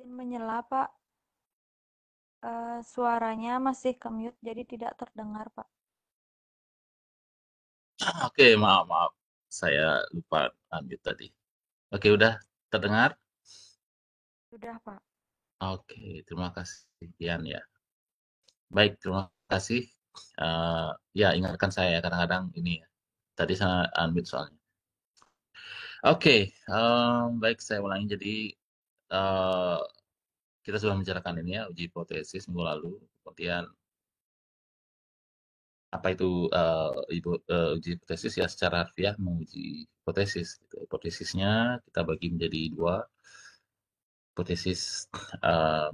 Izin menyela, Pak. Suaranya masih ke-mute, jadi tidak terdengar, Pak. Oke, maaf, maaf. Saya lupa unmute tadi. Oke, udah terdengar? Sudah, Pak. Oke, terima kasih, Dian ya. Baik, terima kasih. Ya, ingatkan saya kadang-kadang ini ya. Tadi saya unmute soalnya. Oke, baik saya ulangi. Jadi eh, kita sudah membicarakan ini ya, uji hipotesis minggu lalu. Kemudian apa itu uji hipotesis ya secara harfiah menguji hipotesis. Gitu. Hipotesisnya kita bagi menjadi dua. Hipotesis eh,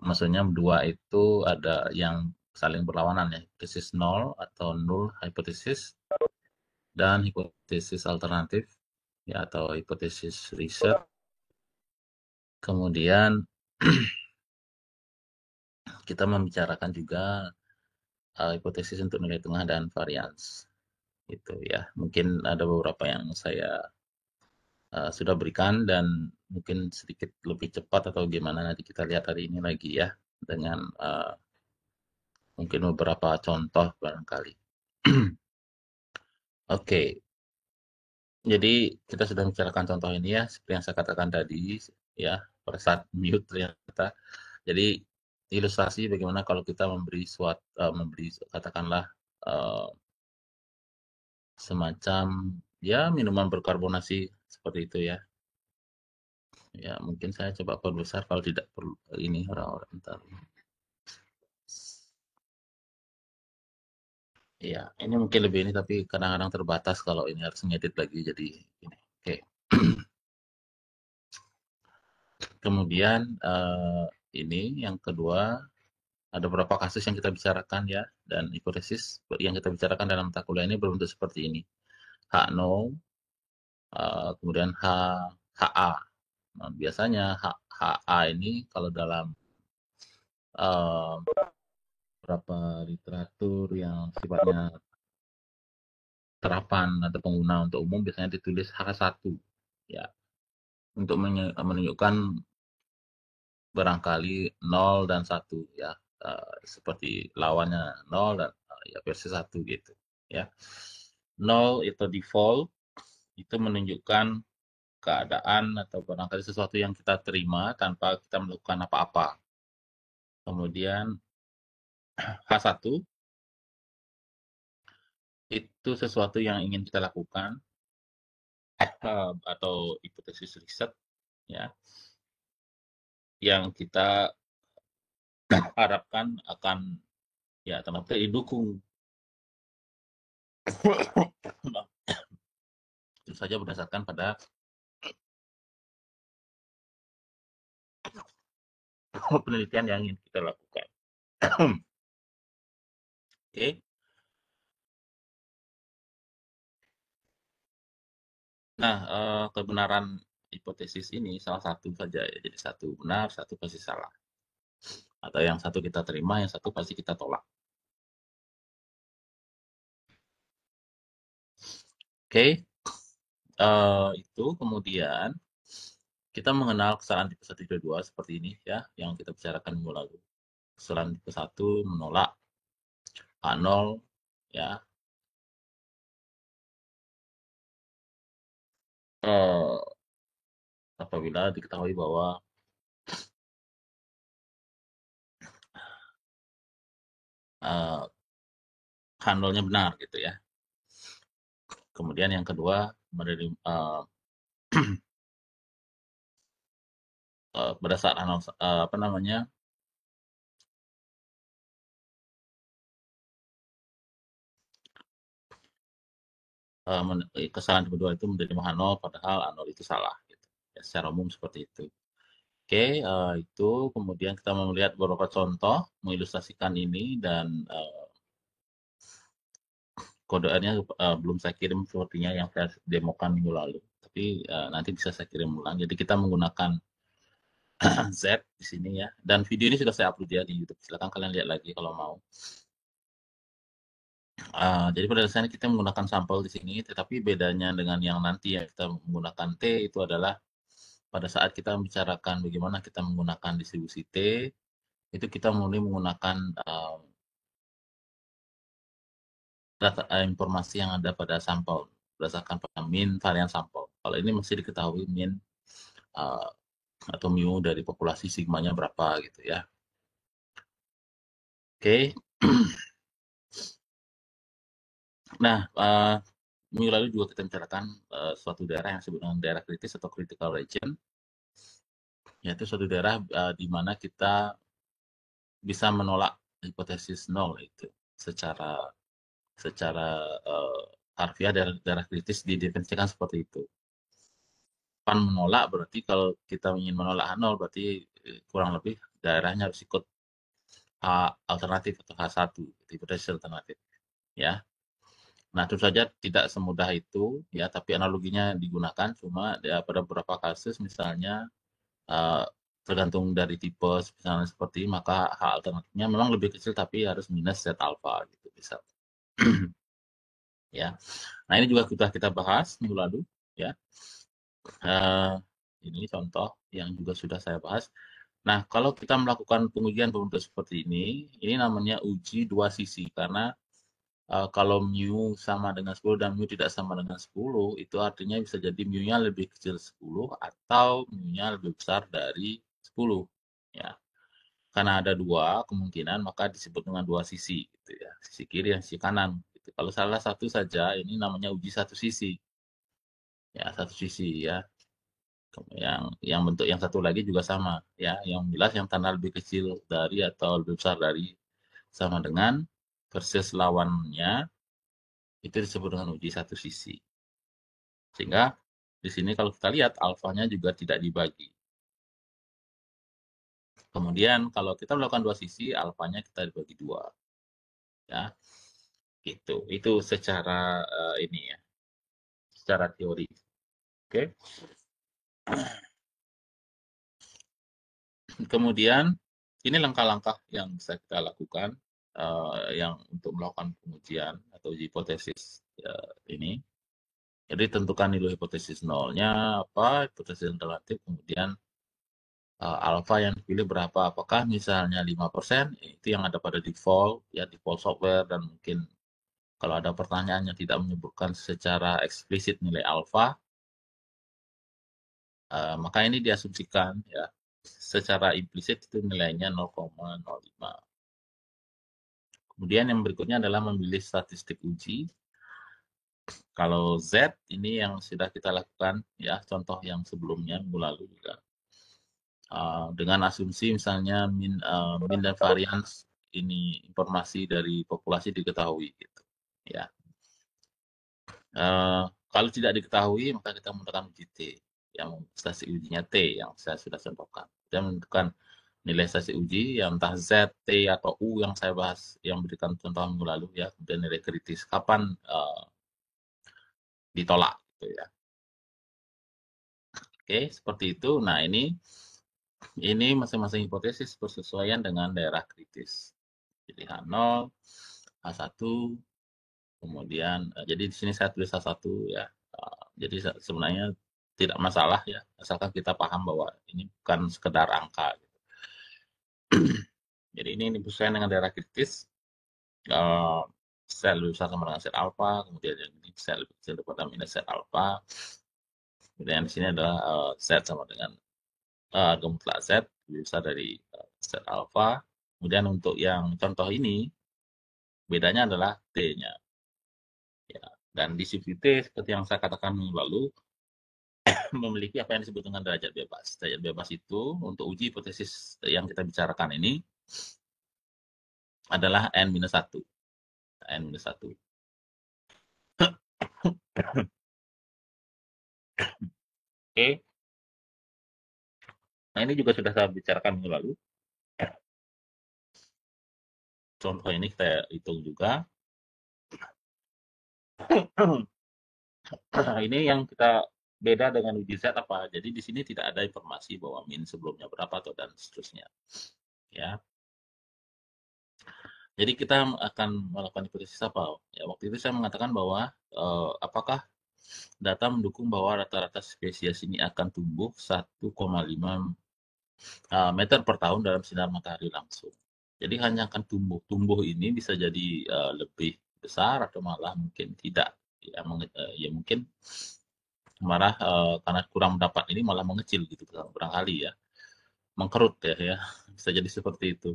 maksudnya dua itu ada yang saling berlawanan ya, hipotesis nol atau null hipotesis dan hipotesis alternatif ya atau hipotesis riset. Kemudian kita membicarakan juga hipotesis untuk nilai tengah dan varians gitu ya. Mungkin ada beberapa yang saya sudah berikan dan mungkin sedikit lebih cepat atau gimana nanti kita lihat hari ini lagi ya dengan mungkin beberapa contoh barangkali. Oke, jadi kita sudah bicarakan contoh ini ya, seperti yang saya katakan tadi ya, pada saat mute ternyata. Jadi ilustrasi bagaimana kalau kita memberi katakanlah eh, semacam ya minuman berkarbonasi seperti itu ya. Ya mungkin saya coba perbesar kalau tidak perlu ini orang-orang ntar. Iya, ini mungkin lebih ini tapi kadang-kadang terbatas kalau ini harus ngedit lagi jadi ini. Oke. Kemudian ini yang kedua ada beberapa kasus yang kita bicarakan ya dan hipotesis yang kita bicarakan dalam mata kuliah ini berbentuk seperti ini. H0, kemudian HA. Nah, biasanya HA ini kalau dalam eh, beberapa literatur yang sifatnya terapan atau pengguna untuk umum biasanya ditulis H1 ya untuk menunjukkan barangkali 0 dan 1 ya seperti lawannya 0 dan ya versi 1 gitu ya. 0 itu default itu menunjukkan keadaan atau barangkali sesuatu yang kita terima tanpa kita melakukan apa-apa. Kemudian H1 itu sesuatu yang ingin kita lakukan atau hipotesis riset ya yang kita harapkan akan ya ternyata didukung tentu saja berdasarkan pada penelitian yang ingin kita lakukan. Oke. Nah, kebenaran hipotesis ini salah satu saja ya. Jadi satu benar, satu pasti salah. Atau yang satu kita terima, yang satu pasti kita tolak. Oke. Itu kemudian kita mengenal kesalahan tipe 1, tipe 2 seperti ini ya, yang kita bicarakan minggu lalu. Kesalahan tipe 1 menolak A0 ya. Eh, Apabila diketahui bahwa eh, A0-nya benar gitu ya. Kemudian yang kedua menerima pada saat apa namanya kesalahan kedua itu menerima A0 padahal A0 itu salah gitu. Ya, secara umum seperti itu. Oke, itu kemudian kita melihat beberapa contoh mengilustrasikan ini dan kodeannya belum saya kirim sepertinya yang saya demokan minggu lalu. Tapi nanti bisa saya kirim ulang. Jadi kita menggunakan Z di sini ya. Dan video ini sudah saya upload ya di YouTube. Silakan kalian lihat lagi kalau mau. Jadi pada dasarnya kita menggunakan sampel di sini, tetapi bedanya dengan yang nanti yang kita menggunakan T itu adalah pada saat kita membicarakan bagaimana kita menggunakan distribusi T, itu kita mulai menggunakan data informasi yang ada pada sampel berdasarkan pada mean varian sampel. Kalau ini masih diketahui mean uh, atau mu dari populasi sigmanya berapa gitu ya. Oke. Nah, minggu lalu juga kita bicarakan suatu daerah yang disebut dengan daerah kritis atau critical region, yaitu suatu daerah di mana kita bisa menolak hipotesis nol itu secara secara harfiah daerah kritis didefinisikan seperti itu. Pan menolak berarti kalau kita ingin menolak H0 berarti kurang lebih daerahnya harus ikut H alternatif atau H1, hipotesis alternatif. Ya. Nah, tentu saja tidak semudah itu, ya, tapi analoginya digunakan, cuma ya, pada beberapa kasus, misalnya tergantung dari tipe, misalnya seperti maka H alternatifnya memang lebih kecil, tapi harus minus Z alpha, gitu, bisa. Ya, nah ini juga sudah kita bahas minggu lalu, ya. Uh, ini contoh yang juga sudah saya bahas. Nah, kalau kita melakukan pengujian pembentuk seperti ini namanya uji dua sisi, karena kalau mu sama dengan 10 dan mu tidak sama dengan 10, itu artinya bisa jadi mu-nya lebih kecil 10 atau mu-nya lebih besar dari 10. Ya. Karena ada dua kemungkinan, maka disebut dengan dua sisi. Gitu ya. Sisi kiri dan sisi kanan. Gitu. Kalau salah satu saja, ini namanya uji satu sisi. Ya, satu sisi ya. Yang bentuk yang satu lagi juga sama. Ya, yang jelas yang tanda lebih kecil dari atau lebih besar dari sama dengan versus lawannya itu disebut dengan uji satu sisi. Sehingga di sini kalau kita lihat alfanya juga tidak dibagi. Kemudian kalau kita melakukan dua sisi, alfanya kita dibagi dua. Ya, gitu. Itu secara ini ya, secara teori. Oke. Kemudian ini langkah-langkah yang bisa kita lakukan yang untuk melakukan pengujian atau uji hipotesis ini. Jadi tentukan nilai hipotesis nolnya apa, hipotesis alternatif, kemudian alfa yang dipilih berapa, apakah misalnya 5%, itu yang ada pada default, ya default software, dan mungkin kalau ada pertanyaan yang tidak menyebutkan secara eksplisit nilai alfa, maka ini diasumsikan ya secara implisit itu nilainya 0,05. Kemudian yang berikutnya adalah memilih statistik uji. Kalau Z ini yang sudah kita lakukan ya, contoh yang sebelumnya minggu lalu juga. Dengan asumsi misalnya min dan varians ini informasi dari populasi diketahui gitu. Ya. Kalau tidak diketahui maka kita menggunakan uji T yang stasi ujinya T yang saya sudah contohkan. Kita menentukan nilai stasi uji yang entah Z, T atau U yang saya bahas yang berikan contoh minggu lalu ya, kemudian nilai kritis kapan ditolak gitu ya. Oke, seperti itu. Nah, ini masing-masing hipotesis bersesuaian dengan daerah kritis. Jadi H0, H1, kemudian jadi di sini saya tulis H1 ya. Jadi sebenarnya tidak masalah ya, asalkan kita paham bahwa ini bukan sekedar angka. Jadi ini bersesuaian dengan daerah kritis. Uh, sel lebih besar sama dengan sel alfa, kemudian yang ini sel lebih kecil daripada minus sel alfa. Kemudian di sini adalah Z sama dengan mutlak Z lebih besar dari Z alfa. Kemudian untuk yang contoh ini, bedanya adalah T-nya. Ya. Dan di shift T, seperti yang saya katakan minggu lalu, memiliki apa yang disebut dengan derajat bebas. Derajat bebas itu untuk uji hipotesis yang kita bicarakan ini adalah N-1. N-1. Oke. Nah, ini juga sudah saya bicarakan minggu lalu. Contoh ini kita hitung juga. Ini yang kita beda dengan uji Z apa? Jadi di sini tidak ada informasi bahwa min sebelumnya berapa atau dan seterusnya. Ya. Jadi kita akan melakukan hipotesis apa? Ya, waktu itu saya mengatakan bahwa apakah data mendukung bahwa rata-rata spesies ini akan tumbuh 1,5 meter per tahun dalam sinar matahari langsung. Jadi hanya akan tumbuh. Tumbuh ini bisa jadi lebih besar atau malah mungkin tidak. Ya, ya mungkin malah karena kurang mendapat ini malah mengecil gitu barangkali ya, mengkerut ya, bisa jadi seperti itu.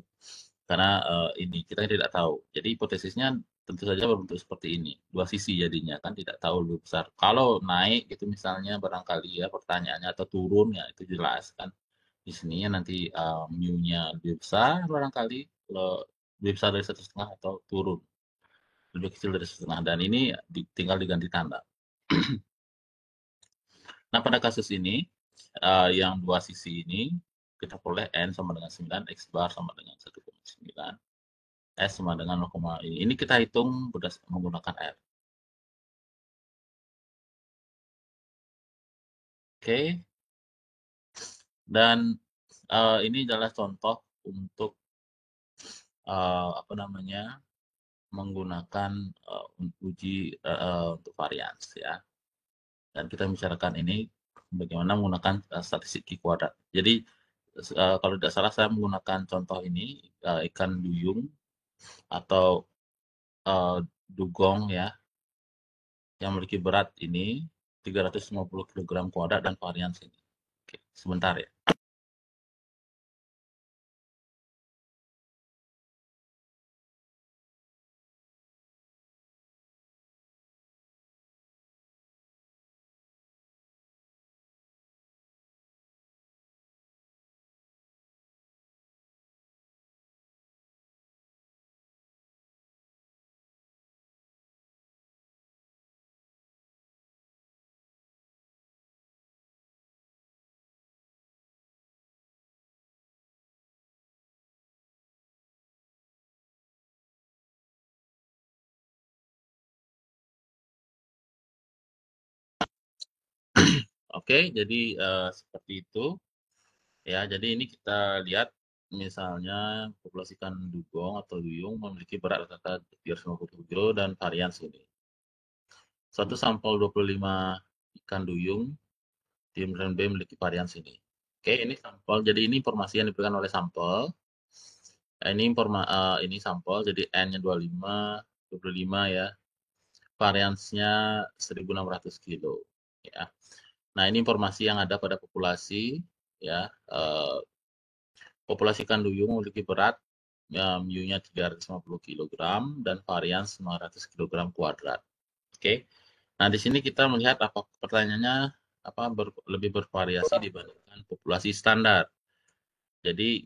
Karena ini kita tidak tahu. Jadi hipotesisnya tentu saja berbentuk seperti ini, dua sisi jadinya kan tidak tahu lebih besar. Kalau naik gitu misalnya barangkali ya pertanyaannya atau turun ya itu jelas kan. Di sininya nanti mu-nya lebih besar barangkali kalau lebih besar dari 1,5 atau turun lebih kecil dari 1,5 dan ini tinggal diganti tanda. Nah, pada kasus ini, yang dua sisi ini, kita peroleh N sama dengan 9, X bar sama dengan 1,9, S sama dengan 0, ini kita hitung menggunakan R. Oke, dan ini adalah contoh untuk apa namanya menggunakan uji untuk varians ya. Dan kita bicarakan ini bagaimana menggunakan statistik Q kuadrat. Jadi kalau tidak salah saya menggunakan contoh ini ikan duyung atau dugong ya yang memiliki berat ini 350 kg kuadrat dan varian ini. Oke, sebentar ya. Oke, jadi seperti itu ya. Jadi ini kita lihat misalnya populasi ikan dugong atau duyung memiliki berat rata-rata 350 kg dan varian ini. Satu sampel 25 ikan duyung di Brand B memiliki varian ini. Oke, ini sampel. Jadi ini informasi yang diberikan oleh sampel. Ini sampel. Jadi N-nya 25 ya. Variansnya 1.600 kilo. Ya. Nah, ini informasi yang ada pada populasi ya. Populasi ikan duyung memiliki berat mu-nya 350 kg dan varians 900 kg kuadrat. Oke. Nah, di sini kita melihat apa pertanyaannya lebih bervariasi dibandingkan populasi standar. Jadi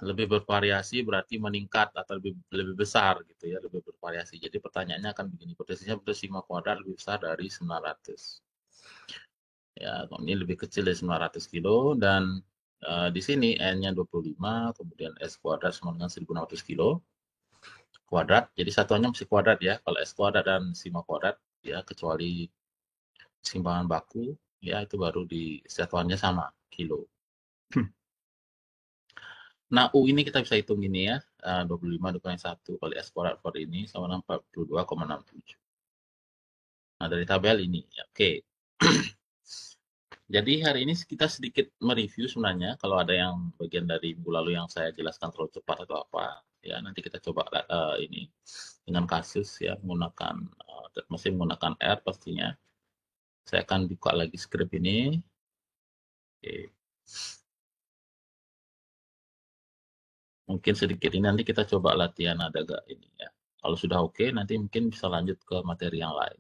lebih bervariasi berarti meningkat atau lebih lebih besar gitu ya, lebih bervariasi. Jadi pertanyaannya akan begini, hipotesisnya betul sigma kuadrat lebih besar dari 900. Ya, ini lebih kecil dari 900 kilo dan di sini N-nya 25, kemudian S kuadrat sama dengan 1600 kilo kuadrat. Jadi satuannya mesti kuadrat ya. Kalau S kuadrat dan sigma kuadrat ya kecuali keseimbangan baku ya itu baru di satuannya sama kilo. Nah, U ini kita bisa hitung ini ya. 25 dikurangi 1 kali S kuadrat per ini sama dengan 42,67. Nah, dari tabel ini ya. Oke. Jadi hari ini kita sedikit mereview sebenarnya kalau ada yang bagian dari minggu lalu yang saya jelaskan terlalu cepat atau apa ya nanti kita coba ini dengan kasus ya menggunakan masih menggunakan R pastinya. Saya akan buka lagi script ini. Oke. Mungkin sedikit ini nanti kita coba latihan ada gak ini ya. Kalau sudah oke, nanti mungkin bisa lanjut ke materi yang lain.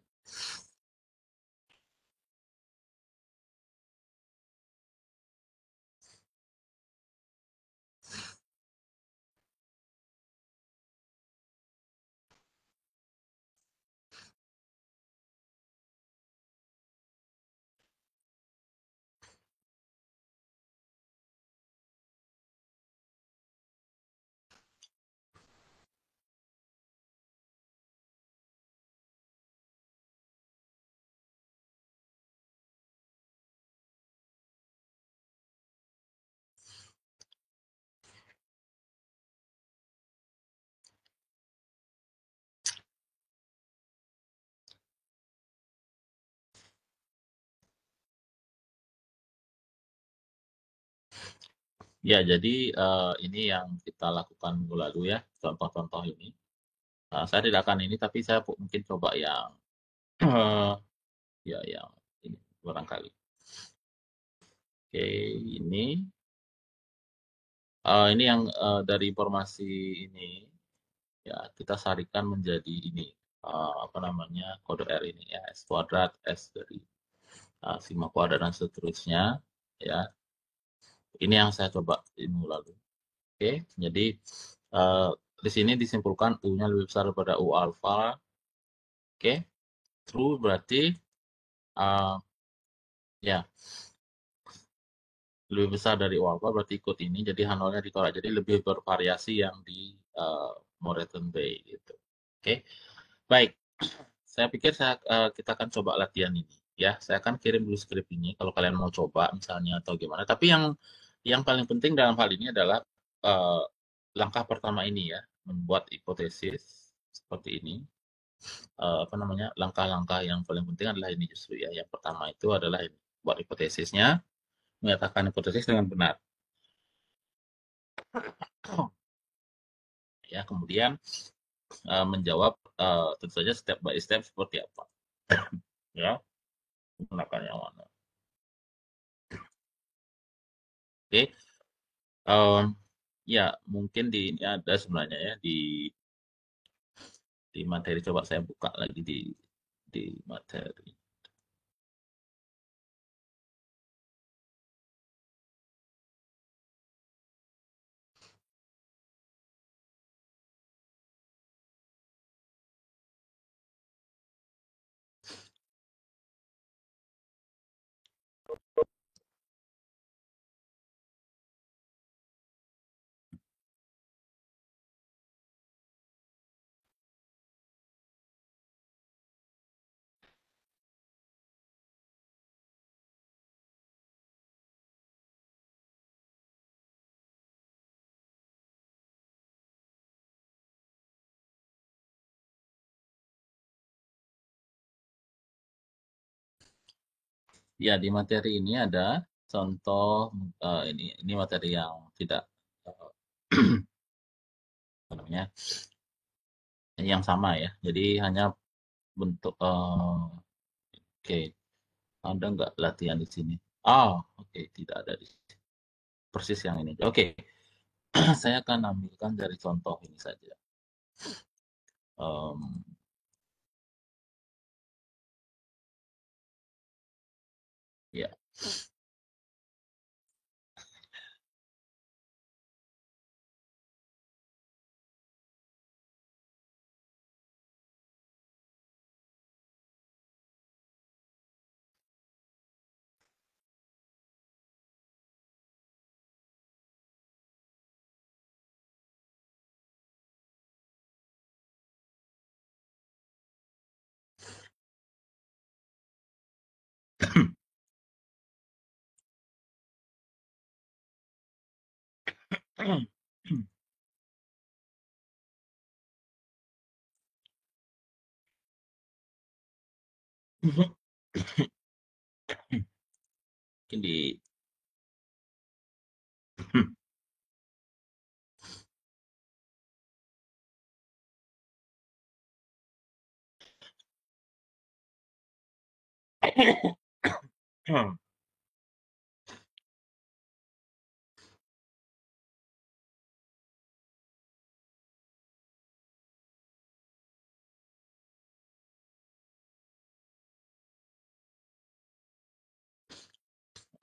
Ya, jadi ini yang kita lakukan minggu lalu ya, contoh-contoh ini. Saya tidak akan ini, tapi saya mungkin coba yang ya yang ini barangkali. Oke, ini yang dari informasi ini ya kita sarikan menjadi ini apa namanya kode R ini ya S kuadrat S dari sigma kuadrat dan seterusnya ya. Ini yang saya coba ini lalu. Oke, jadi uh, di sini disimpulkan U-nya lebih besar daripada U alfa. Oke, true berarti uh, ya lebih besar dari U alfa berarti ikut ini. Jadi H0-nya ditolak. Jadi lebih bervariasi yang di Moreton Bay gitu. Oke, baik. Saya pikir kita akan coba latihan ini. Ya, saya akan kirim dulu skrip ini kalau kalian mau coba misalnya atau gimana. Tapi yang paling penting dalam hal ini adalah eh, langkah pertama ini ya, membuat hipotesis seperti ini. Apa namanya? Langkah-langkah yang paling penting adalah ini justru ya. Yang pertama itu adalah ini, buat hipotesisnya, menyatakan hipotesis dengan benar. Ya, kemudian menjawab tentu saja step by step seperti apa. Ya, menggunakan yang mana. Oke. Ya, mungkin di ini ada sebenarnya ya di materi coba saya buka lagi di materi. Ya, di materi ini ada contoh ini materi yang tidak eh, apa namanya yang sama ya. Jadi hanya bentuk oke. Ada nggak latihan di sini? Oke, tidak ada di sini. Persis yang ini. Oke, saya akan ambilkan dari contoh ini saja. Em, Ya. Mungkin di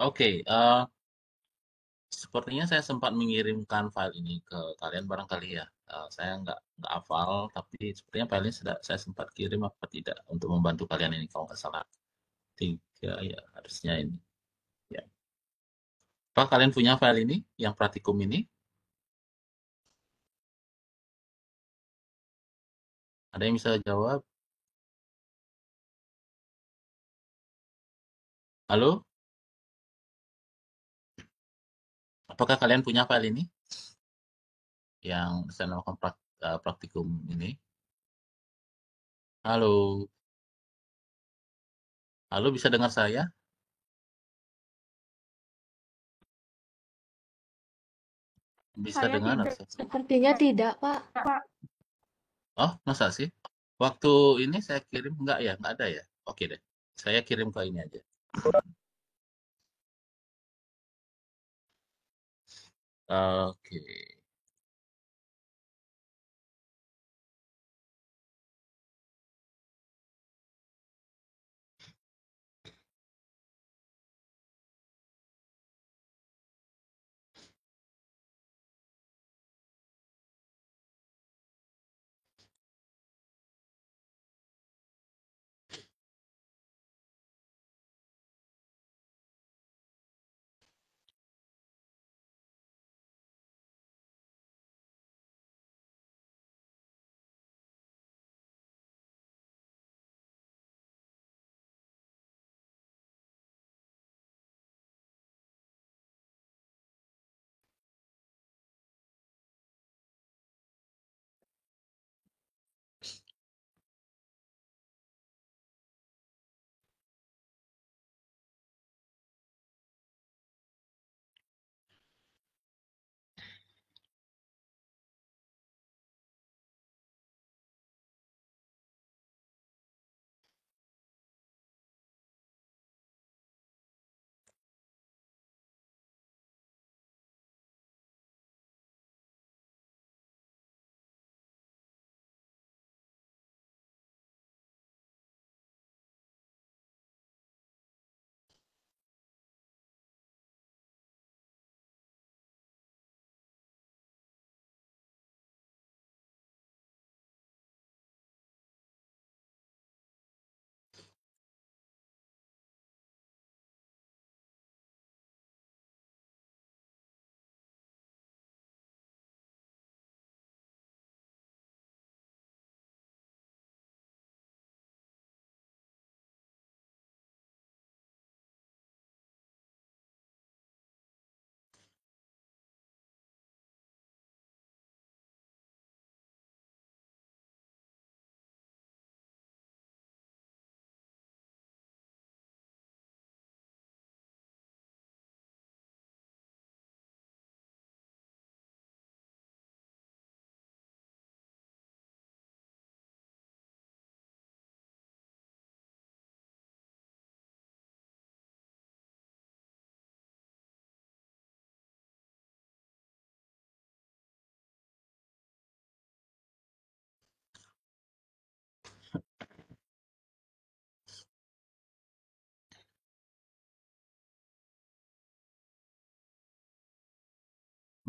Oke, sepertinya saya sempat mengirimkan file ini ke kalian barangkali ya. Saya nggak hafal, tapi sepertinya file ini sudah saya sempat kirim apa tidak untuk membantu kalian ini kalau nggak salah. Tiga ya harusnya ini. Ya. Apa kalian punya file ini yang praktikum ini? Ada yang bisa jawab? Halo? Apakah kalian punya file ini yang saya namakan praktikum ini? Halo? Halo, bisa dengar saya? Bisa Saya dengar? tidak, Sepertinya tidak, Pak. Pak. Oh, masa sih? Waktu ini saya kirim nggak ya? Nggak ada ya? Oke deh. Saya kirim ke ini aja. Oke.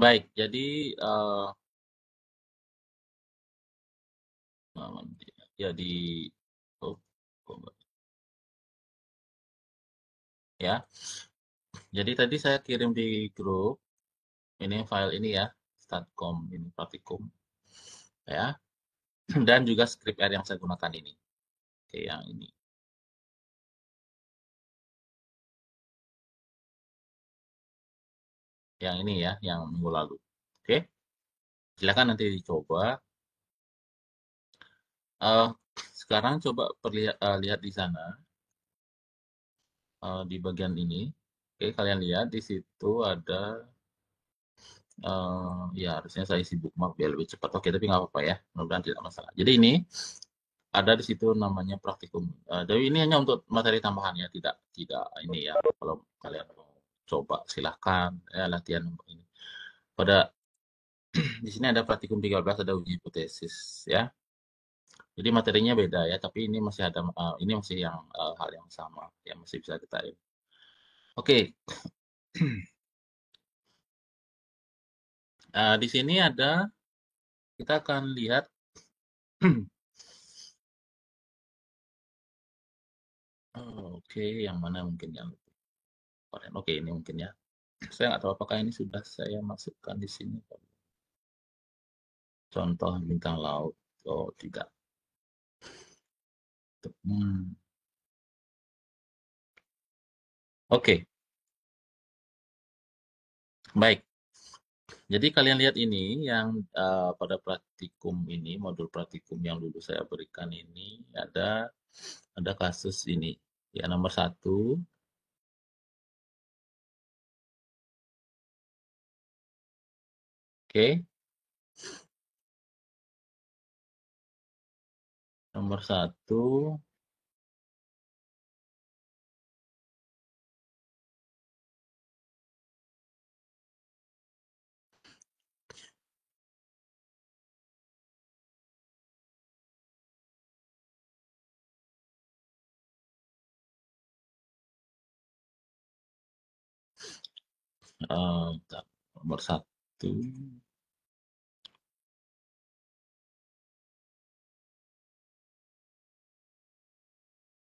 Baik, jadi ya di oh, ya. Jadi tadi saya kirim di grup ini file ini ya, statcom ini praktikum ya, dan juga script R yang saya gunakan ini. Oke, yang ini. Yang ini ya, yang minggu lalu. Oke, silakan nanti dicoba. Eh, sekarang coba lihat di sana di bagian ini. Oke, kalian lihat di situ ada ya harusnya saya isi bookmark biar lebih cepat. Oke, tapi nggak apa-apa ya. Mudah-mudahan tidak masalah. Jadi ini ada di situ namanya praktikum. Jadi ini hanya untuk materi tambahan ya, tidak tidak ini ya. Kalau kalian mau coba silahkan ya latihan untuk ini. Pada di sini ada praktikum 13 ada uji hipotesis ya. Jadi materinya beda ya, tapi ini masih ada ini masih yang hal yang sama yang masih bisa kita ini. Oke, di sini ada kita akan lihat oh, oke, yang mana mungkin yang lebih keren. Oke, ini mungkin ya. Saya nggak tahu apakah ini sudah saya masukkan di sini. Contoh bintang laut. Oh, tidak. Hmm. Oke, baik. Jadi kalian lihat ini yang pada praktikum ini, modul praktikum yang dulu saya berikan ini ada kasus ini. Ya, nomor satu. Oke, nomor satu. Bentar. Nomor satu.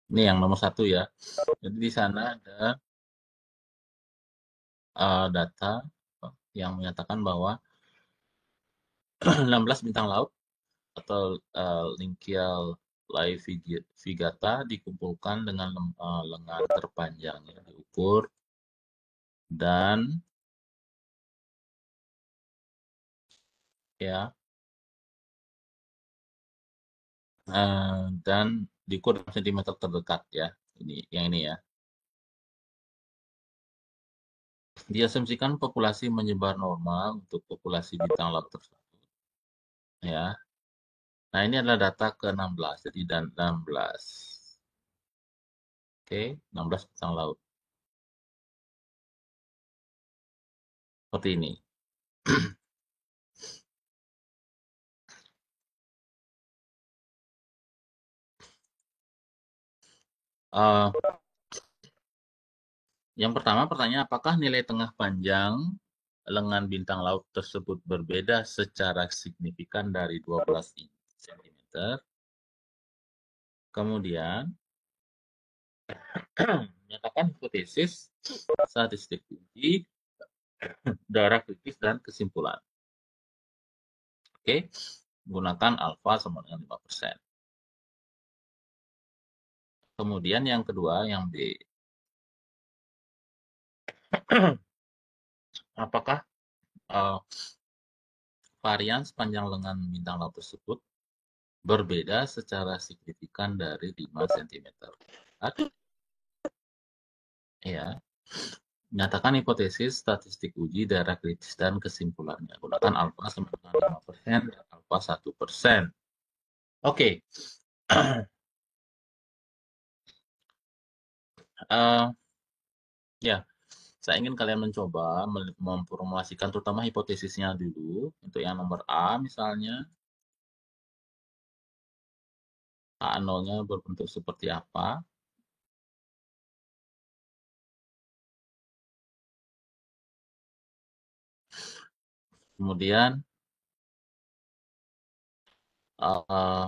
Ini yang nomor satu ya. Jadi di sana ada data yang menyatakan bahwa 16 bintang laut atau Lynceal laevigata dikumpulkan dengan lengan terpanjang ya, diukur dan ya dan diukur dalam sentimeter terdekat ya. Ini yang ini ya. Diasumsikan populasi menyebar normal untuk populasi bintang laut tersebut ya. Nah, ini adalah data ke-16 jadi dan 16. Oke, 16 bintang laut. Seperti ini. Uh, yang pertama pertanyaan apakah nilai tengah panjang lengan bintang laut tersebut berbeda secara signifikan dari 12 cm. Kemudian menyatakan hipotesis, statistik uji, darah kritis dan kesimpulan. Oke, gunakan alfa sama dengan 5%. Kemudian yang kedua, yang B. Apakah uh, varian sepanjang lengan bintang laut tersebut berbeda secara signifikan dari 5 cm? Ya, nyatakan hipotesis, statistik uji, darah kritis, dan kesimpulannya. Gunakan alfa sama dengan 5% dan alfa 1%. Oke. Ya, saya ingin kalian mencoba memformulasikan terutama hipotesisnya dulu. Untuk yang nomor A misalnya, A0-nya berbentuk seperti apa. Kemudian eh,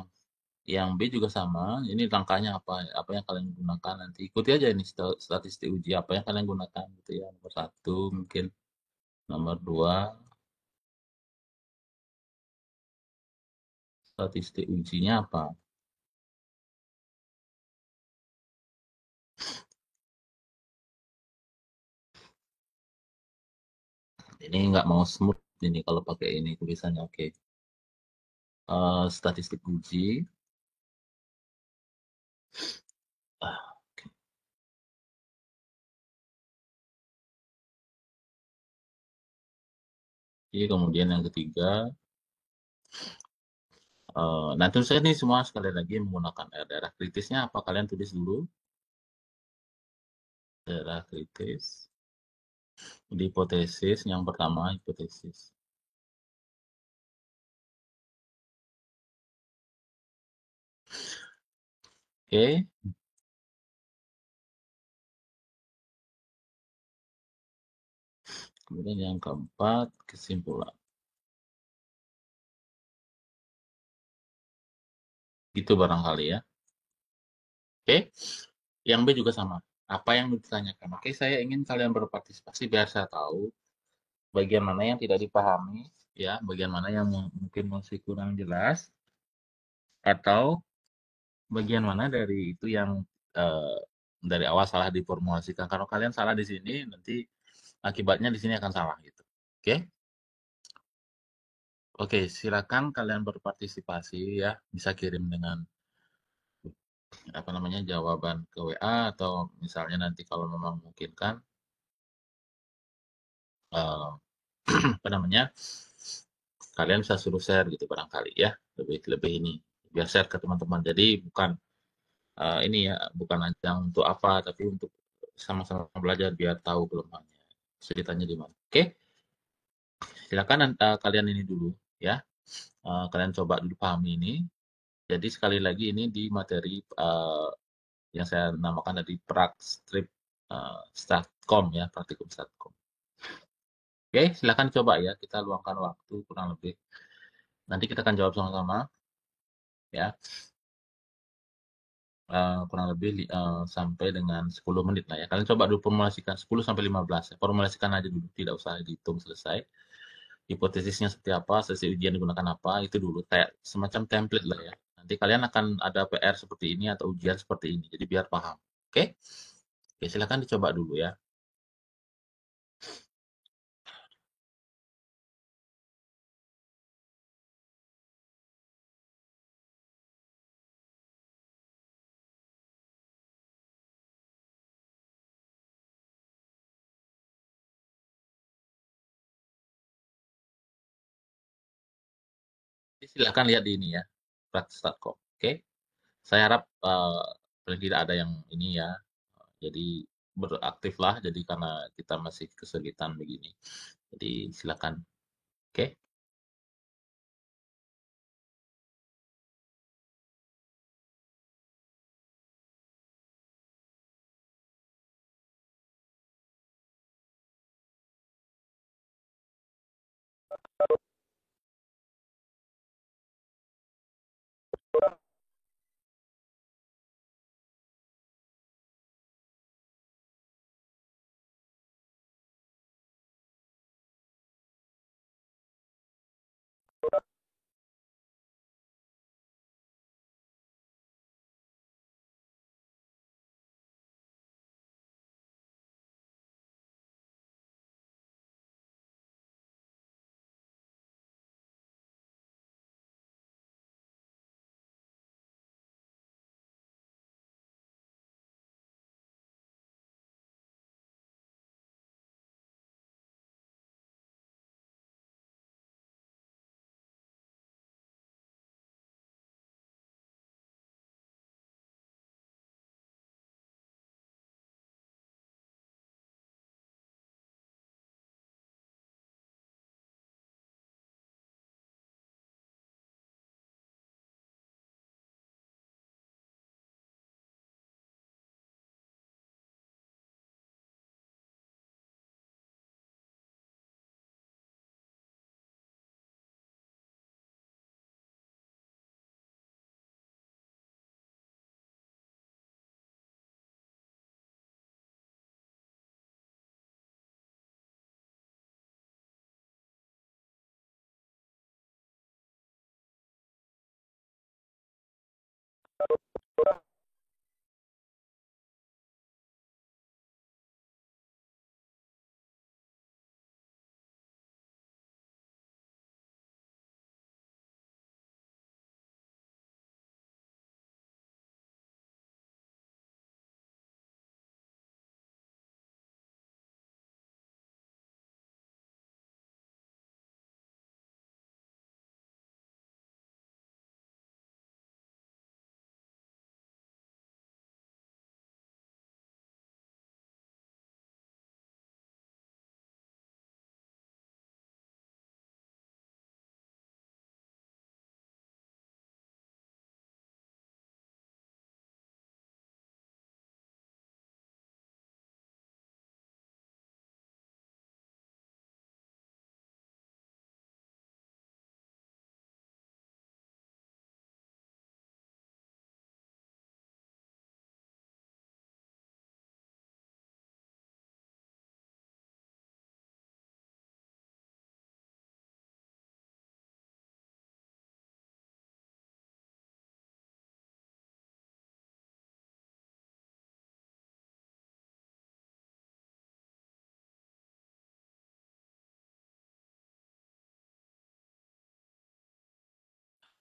yang B juga sama. Ini langkahnya apa? Apa yang kalian gunakan nanti? Ikuti aja ini statistik uji apa yang kalian gunakan gitu ya. Nomor satu mungkin, nomor dua statistik ujinya apa? Ini nggak mau smooth ini kalau pakai ini tulisannya. Oke. Statistik uji. Ah, Oke, kemudian yang ketiga, nah terus ini semua sekali lagi menggunakan daerah kritisnya apa kalian tulis dulu daerah kritis di hipotesis yang pertama hipotesis. Oke, kemudian yang keempat kesimpulan. Itu barangkali ya. Oke, yang B juga sama. Apa yang ditanyakan? Oke, saya ingin kalian berpartisipasi biar saya tahu bagian mana yang tidak dipahami, ya, bagian mana yang mungkin masih kurang jelas, atau bagian mana dari itu yang eh, dari awal salah diformulasikan. Kalau kalian salah di sini, nanti akibatnya di sini akan salah gitu. Oke, oke, silakan kalian berpartisipasi ya. Bisa kirim dengan apa namanya jawaban ke WA atau misalnya nanti kalau memang memungkinkan eh, apa namanya kalian bisa suruh share gitu barangkali ya lebih lebih ini biar share ke teman-teman. Jadi bukan ini ya bukan ajang untuk apa tapi untuk sama-sama belajar biar tahu kelemahannya ceritanya di mana. Oke, silakan kalian ini dulu ya. Kalian coba dulu pahami ini. Jadi sekali lagi ini di materi yang saya namakan tadi prakstrip statcom ya, praktikum statcom. Oke, silakan coba ya. Kita luangkan waktu kurang lebih. Nanti kita akan jawab sama-sama ya. Kurang lebih sampai dengan 10 menit lah ya. Kalian coba dulu formulasikan 10 sampai 15 ya. Formulasikan aja dulu, tidak usah dihitung selesai. Hipotesisnya seperti apa, sesi ujian digunakan apa, itu dulu kayak semacam template lah ya. Nanti kalian akan ada PR seperti ini atau ujian seperti ini. Jadi biar paham. Oke? Oke, silakan dicoba dulu ya. Jadi silakan lihat di ini ya, praktis.com. Oke? Saya harap paling tidak ada yang ini ya. Jadi beraktiflah. Jadi karena kita masih kesulitan begini. Jadi silakan. Oke?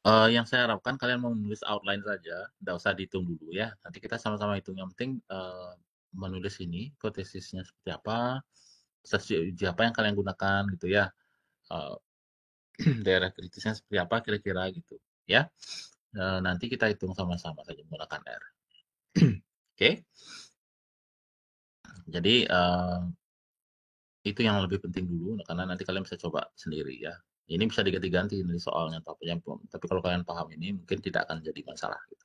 Yang saya harapkan kalian mau menulis outline saja, nggak usah dihitung dulu ya. Nanti kita sama-sama hitung. Yang penting menulis ini hipotesisnya seperti apa, strategi uji apa yang kalian gunakan gitu ya. Eh, daerah kritisnya seperti apa kira-kira gitu ya. Nanti kita hitung sama-sama saja menggunakan R. Oke, jadi itu yang lebih penting dulu karena nanti kalian bisa coba sendiri ya. Ini bisa diganti-ganti dari soalnya tapi kalau kalian paham ini mungkin tidak akan jadi masalah gitu.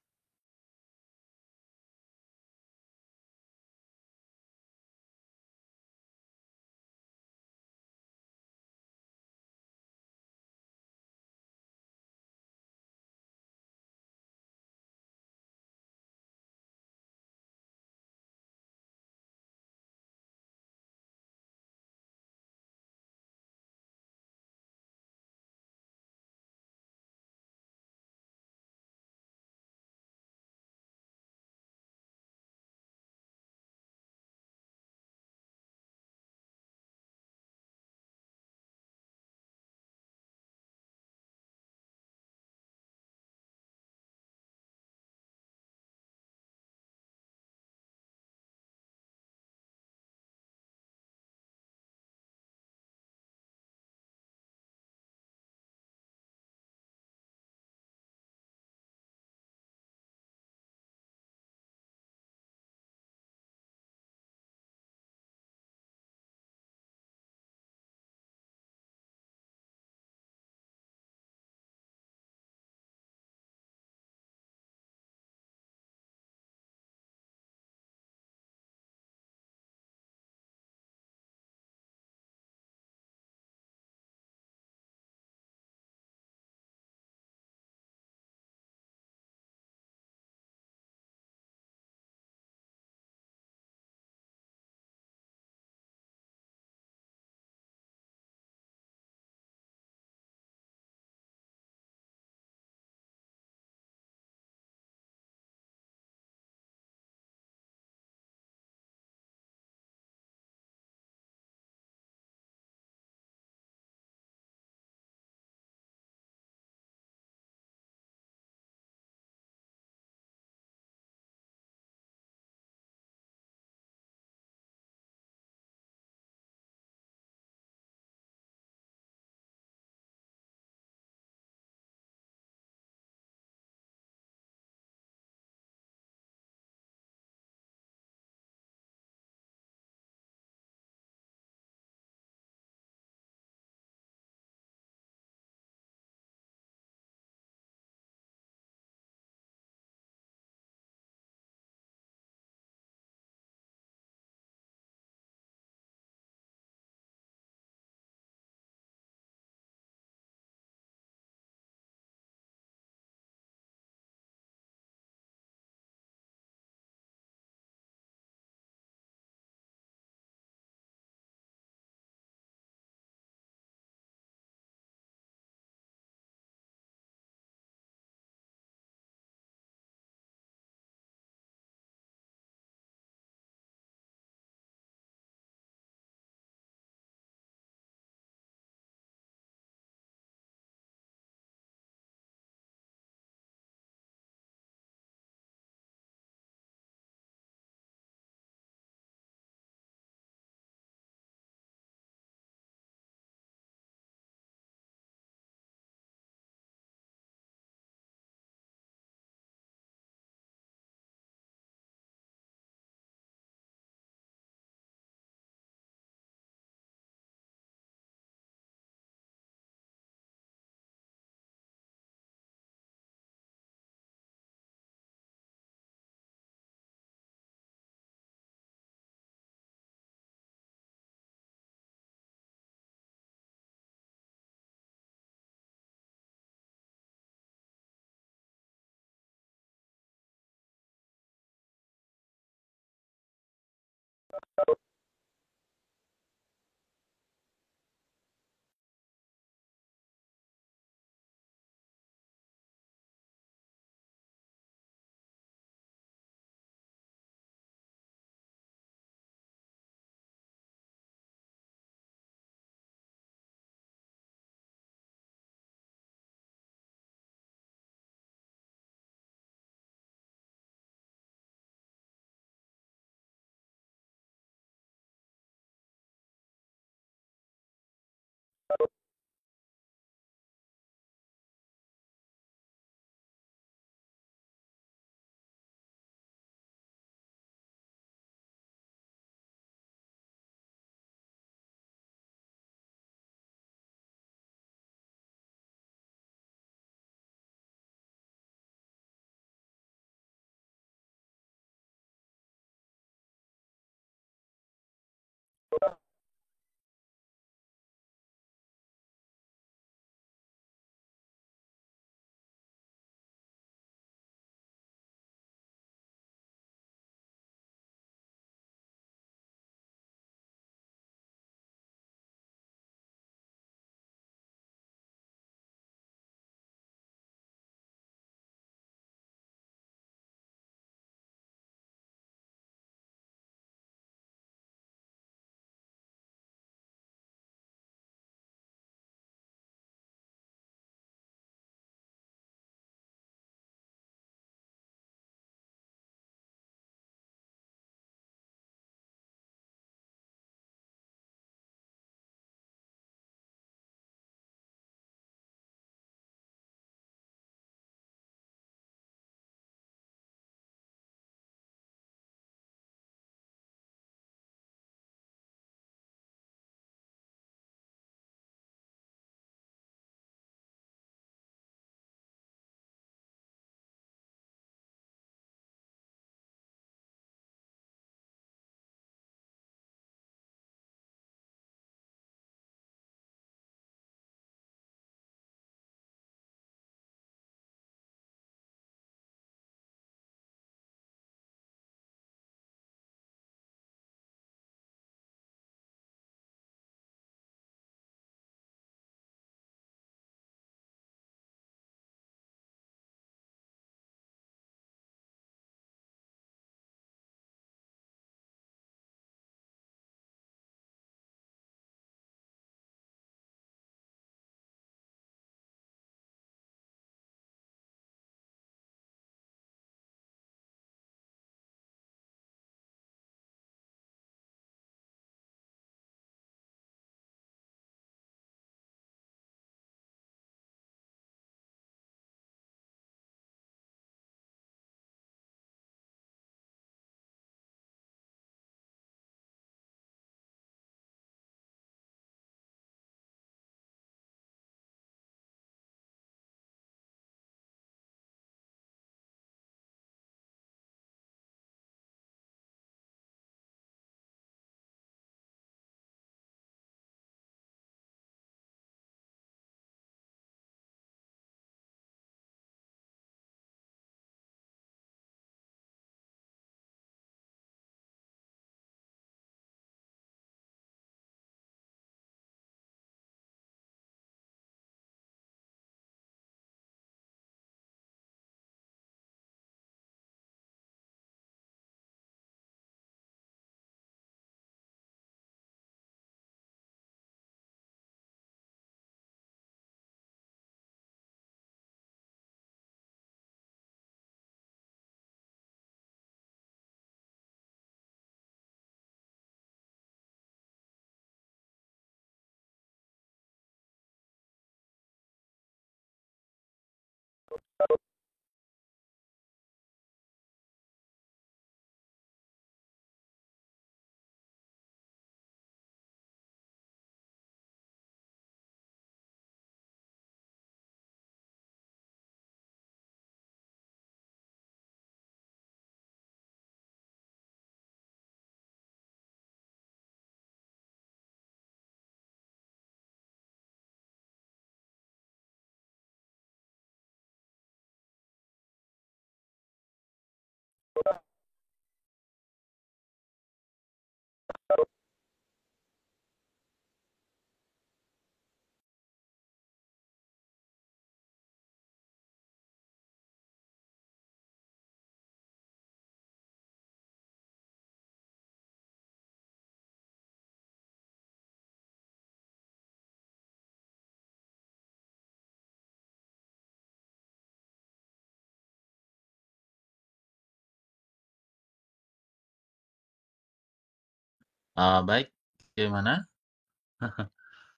Baik, gimana?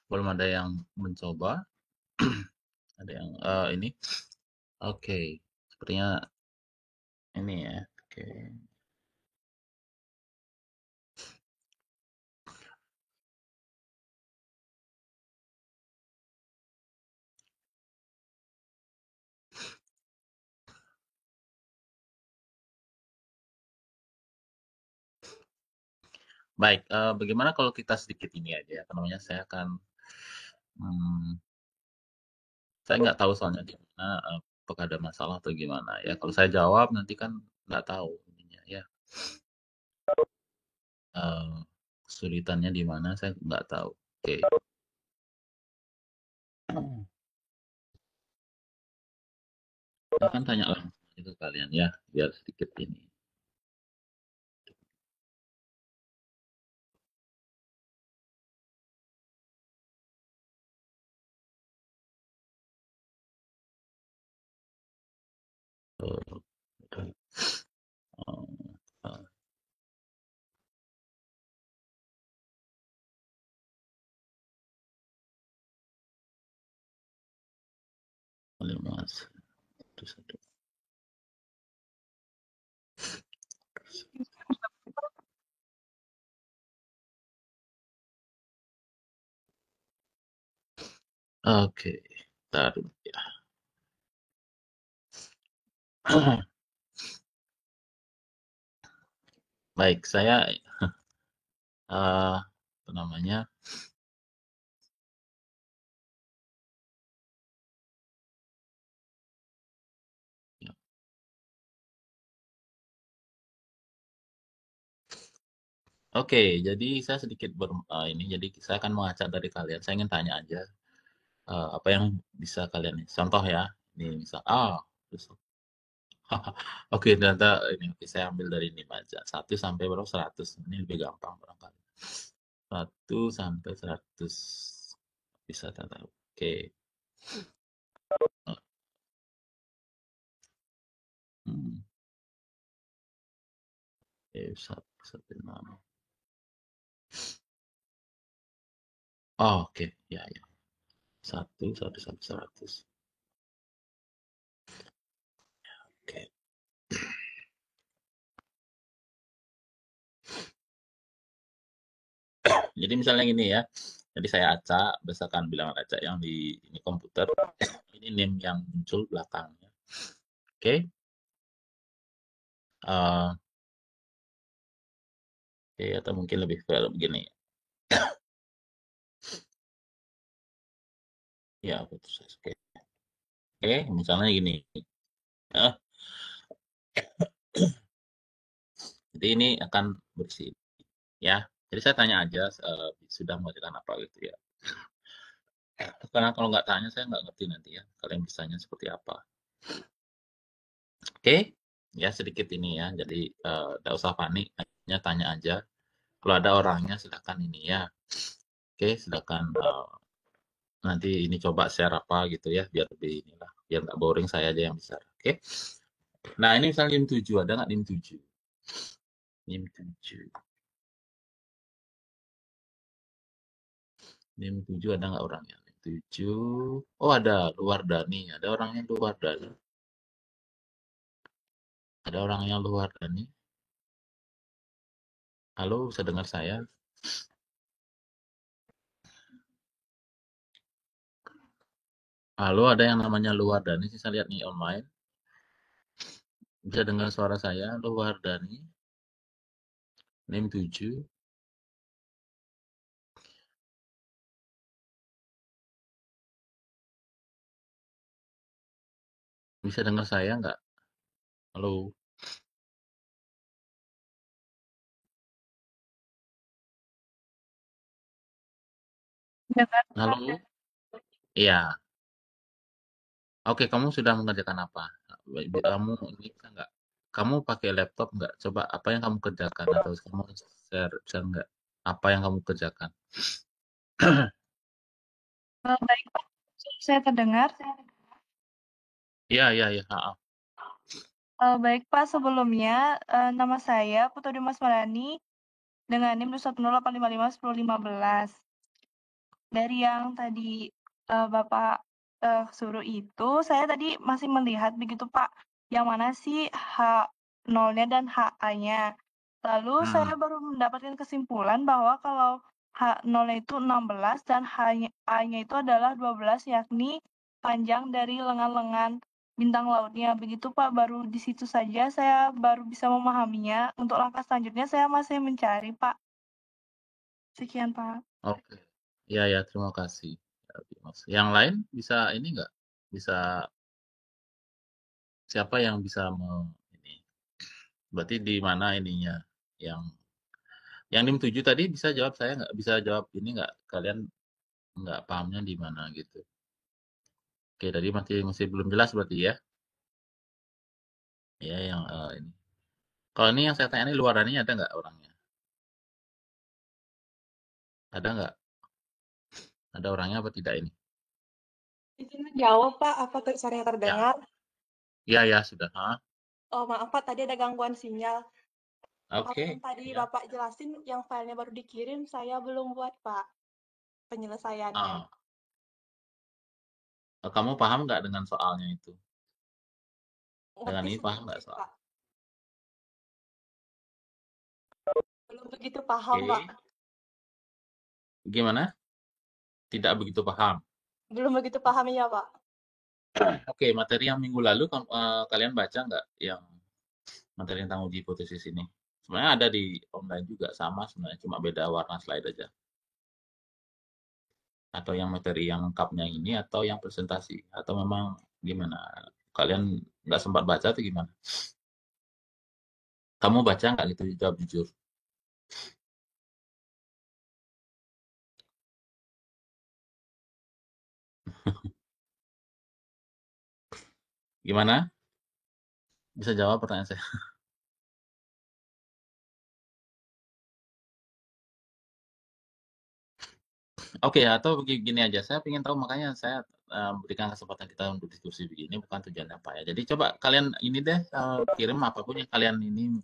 Belum ada yang mencoba. Ada yang ini. Oke, sepertinya ini ya. Oke. Baik, bagaimana kalau kita sedikit ini aja ya, apa namanya, hmm, saya nggak tahu soalnya di mana, apakah ada masalah atau gimana ya. Kalau saya jawab nanti kan nggak tahu ininya ya, eee, kesulitannya di mana saya nggak tahu. Oke. Saya kan tanya langsung aja ke kalian ya, biar sedikit ini. Eee, eee, Mas, satu satu. Oke, entar dulu ya. Baik, saya, apa namanya, ya, oke, jadi saya sedikit ini, jadi saya akan mengacak dari kalian, saya ingin tanya aja, apa yang bisa kalian contoh ya, ini misal, terus oke ternyata ini, oke saya ambil dari ini aja, 1 sampai berapa? 100, ini lebih gampang barangkali. 1 sampai 100 bisa tak tahu. Oke. Hmm. Oke, 1 sampai 6. Oh, oke, ya, ya. 1 sampai 100. Oke. Jadi misalnya gini ya. Jadi saya acak, berdasarkan bilangan acak yang di ini komputer. Ini name yang muncul belakangnya. Oke. Eh, oke, atau mungkin lebih ke begini. Ya, putus. Oke. Oke, misalnya gini. Eh, jadi ini akan berisi ya. Jadi saya tanya aja sudah mengerjakan apa gitu ya. Karena kalau nggak tanya saya nggak ngerti nanti ya. Kalian bisanya seperti apa. Oke, ya sedikit ini ya. Jadi nggak usah panik, hanya tanya aja. Kalau ada orangnya silakan ini ya. Oke, silakan nanti ini coba share apa gitu ya, biar lebih inilah, biar nggak boring saya aja yang bicara. Oke. Nah ini misalnya NIM 7, ada nggak NIM 7? NIM 7. NIM 7 ada nggak orangnya? NIM 7. Oh ada, luar Dani. Ada orangnya luar Dani. Ada orangnya luar Dani. Halo, bisa dengar saya? Halo, ada yang namanya luar Dani, sih saya lihat nih online. Bisa dengar suara saya, luar Dani, NIM 7. Bisa dengar saya nggak? Halo, Dengar, Pak. halo. Iya, oke. Kamu sudah mengerjakan apa? Kamu ini bisa nggak? Kamu pakai laptop nggak? Coba apa yang kamu kerjakan atau kamu share, share nggak? Apa yang kamu kerjakan? Baik, Pak. Saya terdengar. Iya, iya, iya. Baik, Pak. Sebelumnya, nama saya Putu Dimas Marani dengan NIM 21085510515. dari yang tadi Bapak suruh itu, saya tadi masih melihat begitu Pak, yang mana sih H0-nya dan HA-nya. Lalu saya Hmm. baru mendapatkan kesimpulan bahwa kalau H0-nya itu 16 dan A-nya itu adalah 12, yakni panjang dari lengan-lengan bintang lautnya. Begitu Pak, baru di situ saja saya baru bisa memahaminya. Untuk langkah selanjutnya saya masih mencari Pak. Sekian Pak. Oke. Ya, ya, terima kasih. Ya, Mas. Yang lain bisa ini nggak? Bisa siapa yang bisa ini? Berarti di mana ininya? Yang NIM 7 tadi bisa jawab, saya nggak bisa jawab ini nggak? Kalian nggak pahamnya di mana gitu? Oke, tadi masih masih belum jelas berarti ya? Ya, yang ini. Kalau ini yang saya tanya ini luarannya ada nggak orangnya? Ada nggak? Ada orangnya apa tidak ini? Izin menjawab, Pak. Apa saya Ya, terdengar? ya, ya sudah. Hah? Oh, maaf, Pak. Tadi ada gangguan sinyal. Apa yang Oke, tadi ya. Bapak jelasin, yang filenya baru dikirim, saya belum buat, Pak, penyelesaiannya. Ah, kamu paham nggak dengan soalnya itu? Dengan Ngerti ini paham nggak sedikit, soal? Pak. Belum begitu paham, Pak. Oke, gimana? Tidak begitu paham. Belum begitu paham ya, Pak. Oke, materi yang minggu lalu kalian baca nggak yang materi tentang uji hipotesis ini? Sebenarnya ada di online juga sama sebenarnya, cuma beda warna slide aja. Atau yang materi yang lengkapnya ini atau yang presentasi atau memang gimana? Kalian nggak sempat baca atau gimana? Kamu baca nggak gitu? Jawab jujur. Gimana? Bisa jawab pertanyaan saya? Oke, atau begini aja. Saya ingin tahu makanya saya berikan kesempatan kita untuk diskusi begini bukan tujuannya apa ya. Jadi coba kalian ini deh kirim apapun yang kalian ini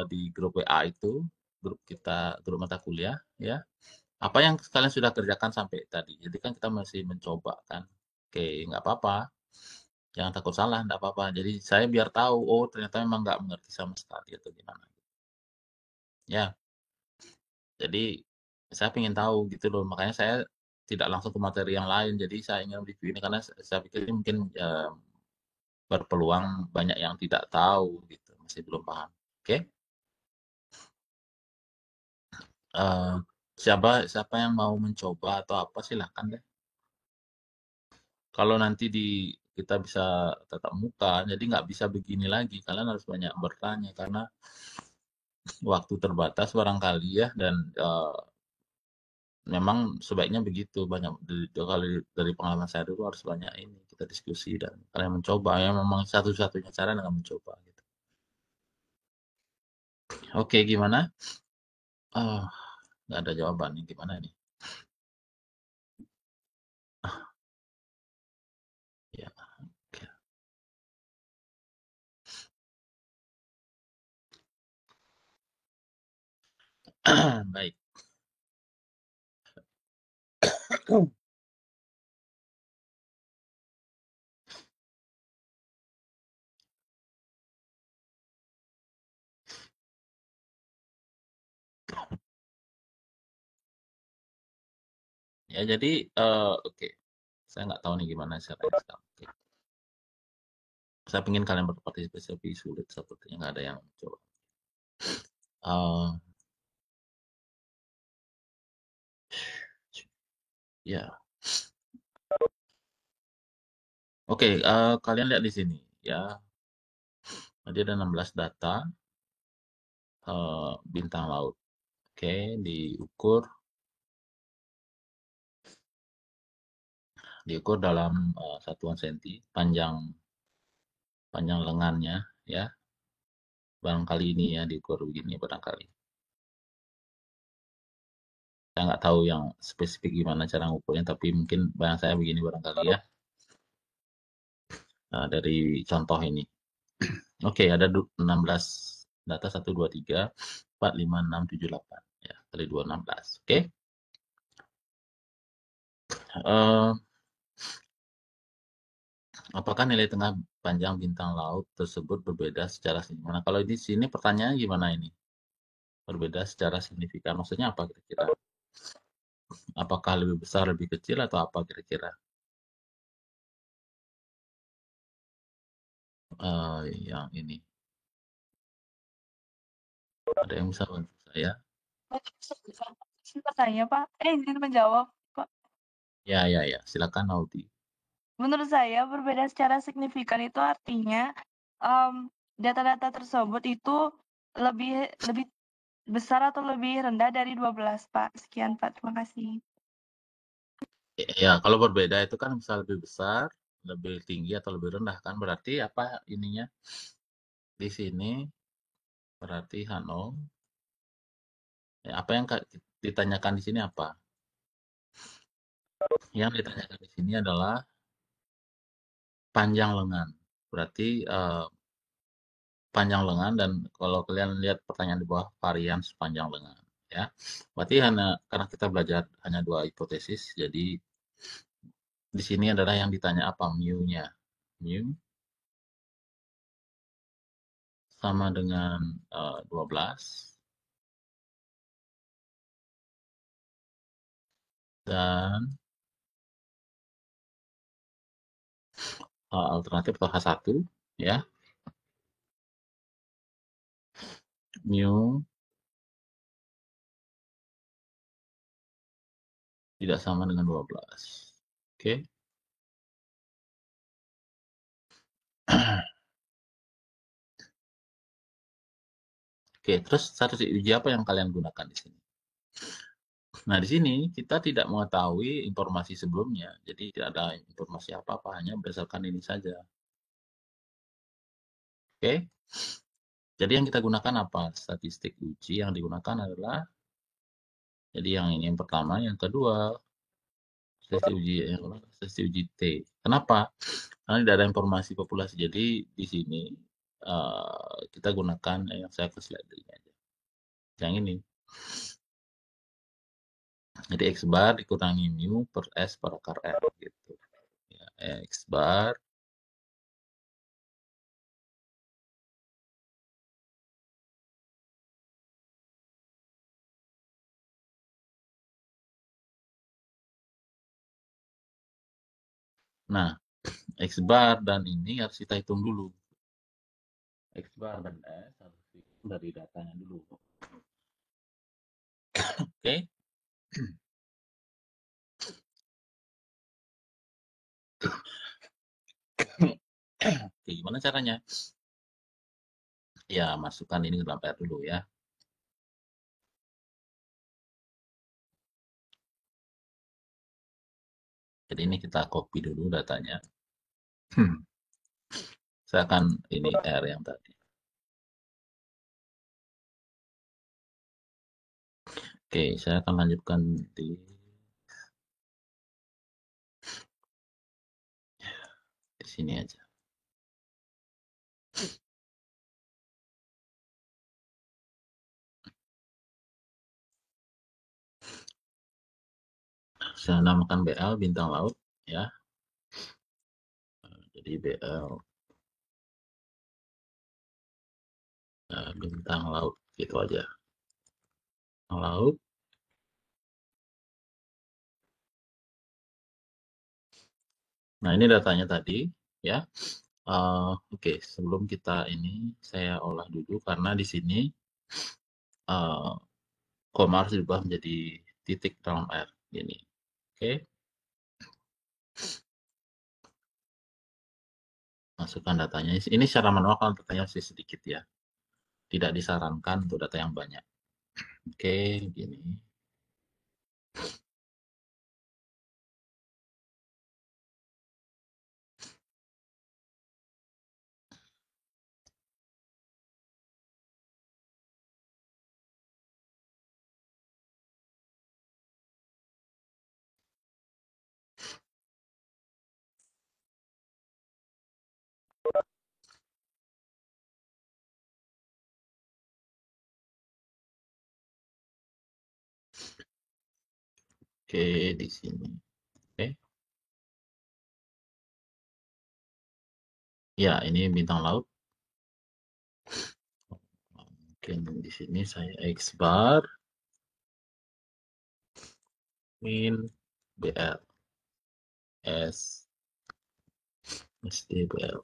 di grup WA itu, grup kita, grup mata kuliah ya. Apa yang kalian sudah kerjakan sampai tadi. Jadi kan kita masih mencoba kan. Oke, nggak apa-apa. Jangan takut salah, nggak apa-apa. Jadi saya biar tahu, oh ternyata memang nggak mengerti sama sekali atau gimana. Ya, jadi saya ingin tahu gitu loh. Makanya saya tidak langsung ke materi yang lain. Jadi saya ingin review ini karena saya pikir ini mungkin berpeluang banyak yang tidak tahu gitu, masih belum paham. Oke, Eh, siapa siapa yang mau mencoba atau apa silahkan deh. Kalau nanti kita bisa tatap muka, jadi nggak bisa begini lagi. Kalian harus banyak bertanya karena waktu terbatas barangkali ya dan memang sebaiknya begitu banyak dari pengalaman saya dulu harus banyak ini kita diskusi dan kalian mencoba ya memang satu-satunya cara dengan mencoba gitu. Oke gimana? Oh, nggak ada jawaban nih gimana nih? Ya, oke. Baik. Ya jadi oke. Saya nggak tahu nih gimana caranya sekarang. Oke. Saya ingin kalian berpartisipasi tapi sulit sepertinya nggak ada yang coba. Eh, ya, oke. Kalian lihat di sini ya. Tadi ada 16 data bintang laut. Oke, diukur dalam satuan senti, panjang panjang lengannya ya. Barangkali ini ya diukur begini barangkali. Saya nggak tahu yang spesifik gimana cara ngukurnya, tapi mungkin bayang saya begini barangkali ya. Dari contoh ini. Oke, ada 16 data 1, 2, 3, 4, 5, 6, 7, 8. Ya, kali 2, 16. Oke. Eh, apakah nilai tengah panjang bintang laut tersebut berbeda secara signifikan? Nah, kalau di sini pertanyaannya gimana ini? Berbeda secara signifikan. Maksudnya apa kira-kira? Apakah lebih besar, lebih kecil, atau apa kira-kira? Yang ini. Ada yang bisa bantu saya? Izin bertanya, Pak. Izin menjawab, Pak. Ya, ya, ya. Silakan, Audi. Menurut saya, berbeda secara signifikan itu artinya data-data tersebut itu lebih lebih besar atau lebih rendah dari 12, Pak. Sekian, Pak. Terima kasih. Ya, kalau berbeda itu kan bisa lebih besar, lebih tinggi, atau lebih rendah kan? Berarti apa ininya? Di sini berarti Hano. Ya, apa yang ditanyakan di sini apa? Yang ditanyakan di sini adalah panjang lengan. Berarti panjang lengan, dan kalau kalian lihat pertanyaan di bawah, varian sepanjang lengan. Ya, berarti hanya karena kita belajar hanya dua hipotesis, jadi di sini adalah yang ditanya apa, mu-nya. Mu sama dengan 12, dan alternatif atau H1, ya, mu tidak sama dengan 12. Oke. Oke, terus strategi uji apa yang kalian gunakan di sini? Nah, di sini kita tidak mengetahui informasi sebelumnya, jadi tidak ada informasi apa-apa, hanya berdasarkan ini saja. Oke, jadi yang kita gunakan apa? Statistik uji yang digunakan adalah, jadi yang ini yang pertama, yang kedua, statistik uji T. Kenapa? Karena tidak ada informasi populasi, jadi di sini kita gunakan yang saya ke slide ini aja. Yang ini. Jadi X bar dikurangi mu per S per akar R gitu. Ya, X bar Nah, X bar dan ini harus kita hitung dulu. X bar dan S harus dihitung dari datanya dulu. Oke. Oke, gimana caranya? Ya, masukkan ini ke dalam PR dulu ya. Jadi ini kita copy dulu datanya. Saya akan ini R yang tadi. Oke, saya akan lanjutkan di sini aja. Saya namakan BL bintang laut ya. Jadi BL bintang laut gitu aja. Laut. Nah, ini datanya tadi ya. Oke, sebelum kita ini saya olah dulu karena di sini koma harus diubah menjadi titik dalam air gini. Oke. Masukkan datanya. Ini secara manual kan datanya masih sedikit ya. Tidak disarankan untuk data yang banyak. Oke, gini. Oke, di sini. Oke. Ya, ini bintang laut. Mungkin di sini saya X bar min BL S SDBL.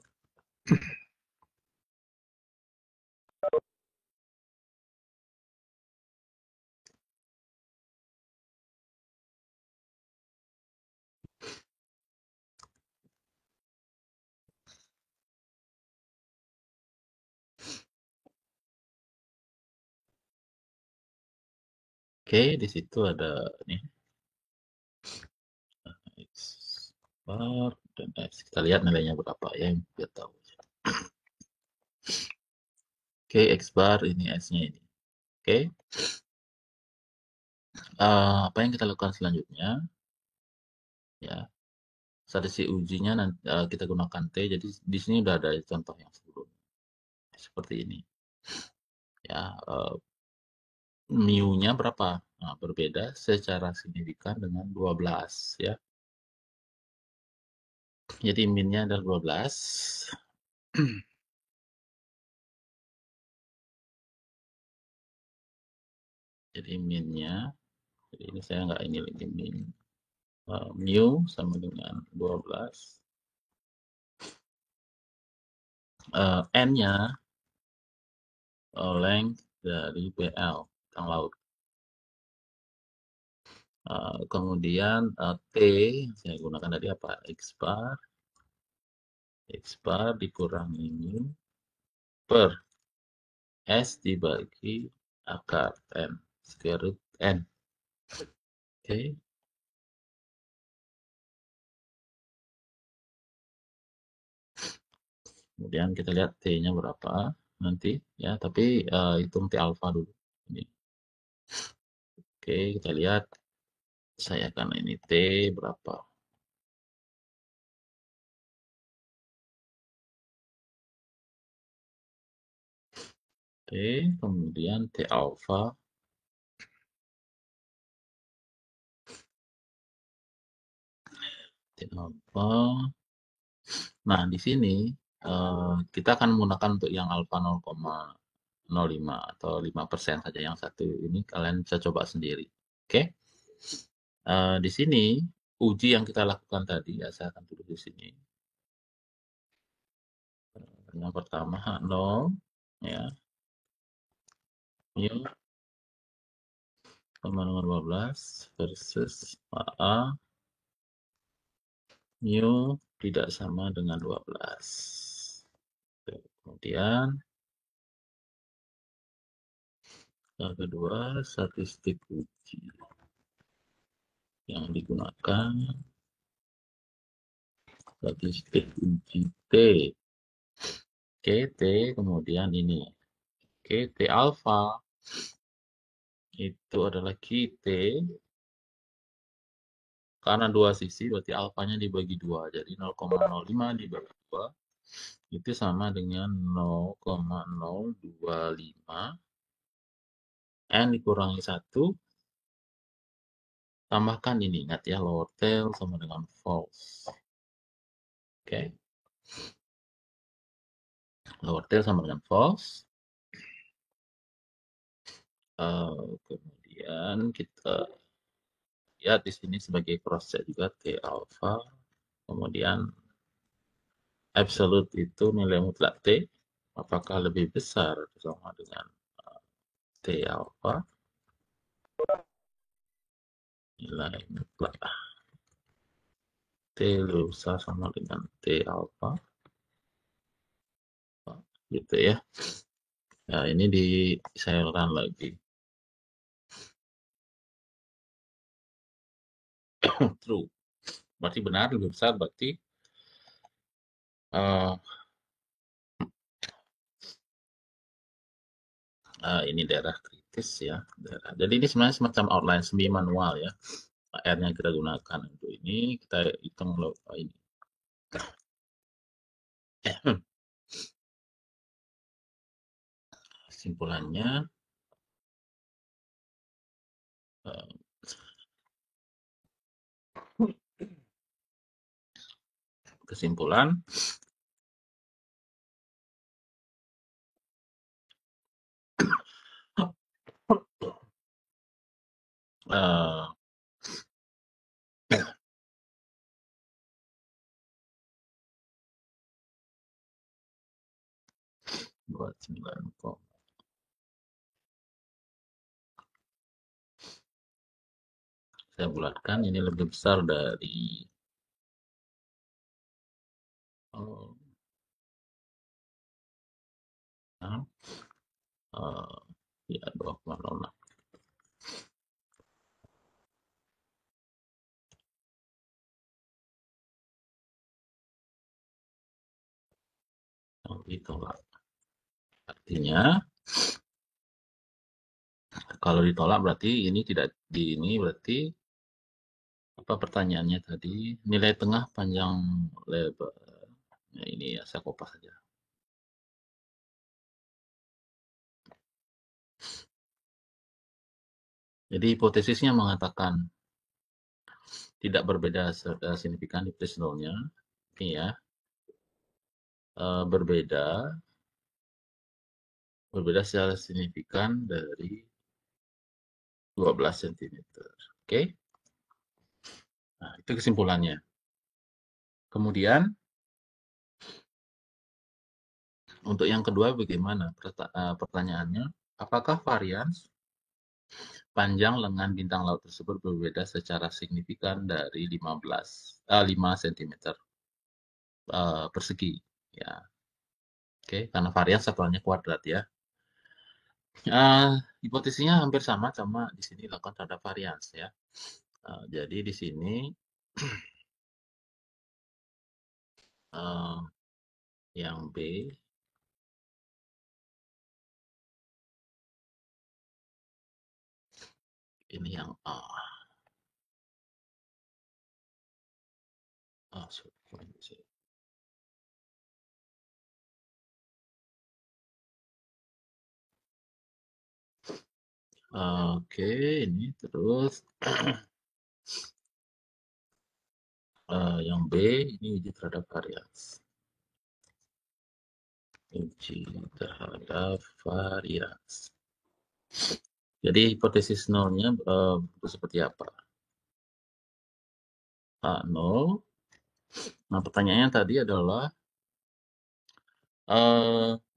Oke, di situ ada nih X bar dan S. Kita lihat nilainya berapa ya, yang biar tahu. Oke, X bar ini S-nya ini. Oke. Apa yang kita lakukan selanjutnya? Ya, strategi ujinya nanti kita gunakan T. Jadi di sini udah ada contoh yang sebelumnya seperti ini. Ya, mu-nya berapa? Nah, berbeda secara signifikan dengan 12 ya. Jadi min-nya adalah 12. Jadi min-nya, jadi ini saya nggak ini lagi min. Mu sama dengan 12. N-nya length dari BL, bintang laut. Kemudian T yang saya gunakan tadi apa? X bar dikurangi mu per S dibagi akar N, square root N. Oke. Kemudian kita lihat T-nya berapa nanti ya, tapi hitung T alpha dulu. Ini. Oke, kita lihat saya akan ini T berapa. Oke, kemudian T alpha. T alpha. Nah, di sini kita akan menggunakan untuk yang alpha 0,05 atau 5% saja. Yang satu ini kalian bisa coba sendiri. Oke. Di sini uji yang kita lakukan tadi ya, saya akan tulis di sini. Yang pertama H0 ya. Mu sama dengan 12 versus A mu tidak sama dengan 12. Kemudian yang kedua statistik uji yang digunakan statistik uji T. Oke, T kemudian ini. Oke, T alpha itu adalah QT karena dua sisi berarti alfanya dibagi 2. Jadi 0,05 dibagi 2 itu sama dengan 0,025 N dikurangi 1 tambahkan ini, ingat ya, lower tail sama dengan false. Oke. Lower tail sama dengan false. Kemudian kita lihat di sini sebagai cross check juga T alpha. Kemudian absolute itu nilai mutlak T apakah lebih besar sama dengan T alpha, nilai mutlak T lebih besar sama dengan T alpha, gitu ya. Nah, ini di saya run lagi. True. Berarti benar lebih besar, berarti ini daerah kritis ya. Jadi ini sebenarnya semacam outline semi manual ya. R yang kita gunakan untuk ini kita hitung ini. Kesimpulannya kesimpulan eh, buat 9 kok. Saya bulatkan, ini lebih besar dari oh, nah, ya 2,06. Ditolak. Artinya kalau ditolak berarti ini tidak di ini, berarti apa pertanyaannya tadi? Nilai tengah panjang lebar. Nah, ini ya saya kopas saja. Jadi hipotesisnya mengatakan tidak berbeda signifikan hipotesis nolnya. Ini ya, berbeda secara signifikan dari 12 cm. Oke. Nah, itu kesimpulannya. Kemudian untuk yang kedua bagaimana? Pertanyaannya, apakah varians panjang lengan bintang laut tersebut berbeda secara signifikan dari 5 cm persegi? Ya, oke, karena varians satuannya kuadrat ya. Hipotesisnya hampir sama di sini dilakukan terhadap varians ya. Jadi di sini yang B ini yang A. Oke, ini terus yang B ini uji terhadap varians. Uji terhadap varians. Jadi hipotesis nolnya itu seperti apa? A0. Nah, pertanyaannya tadi adalah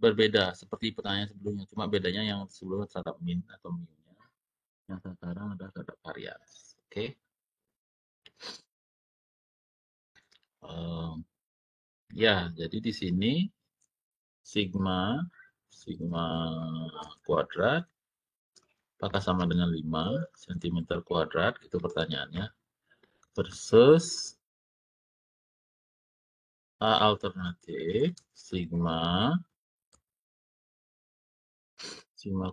berbeda seperti pertanyaan sebelumnya, cuma bedanya yang sebelumnya terhadap min atau mu-nya, yang sekarang adalah terhadap varians. Oke. Ya, jadi di sini sigma kuadrat apakah sama dengan 5 cm kuadrat, itu pertanyaannya, versus A alternatif sigma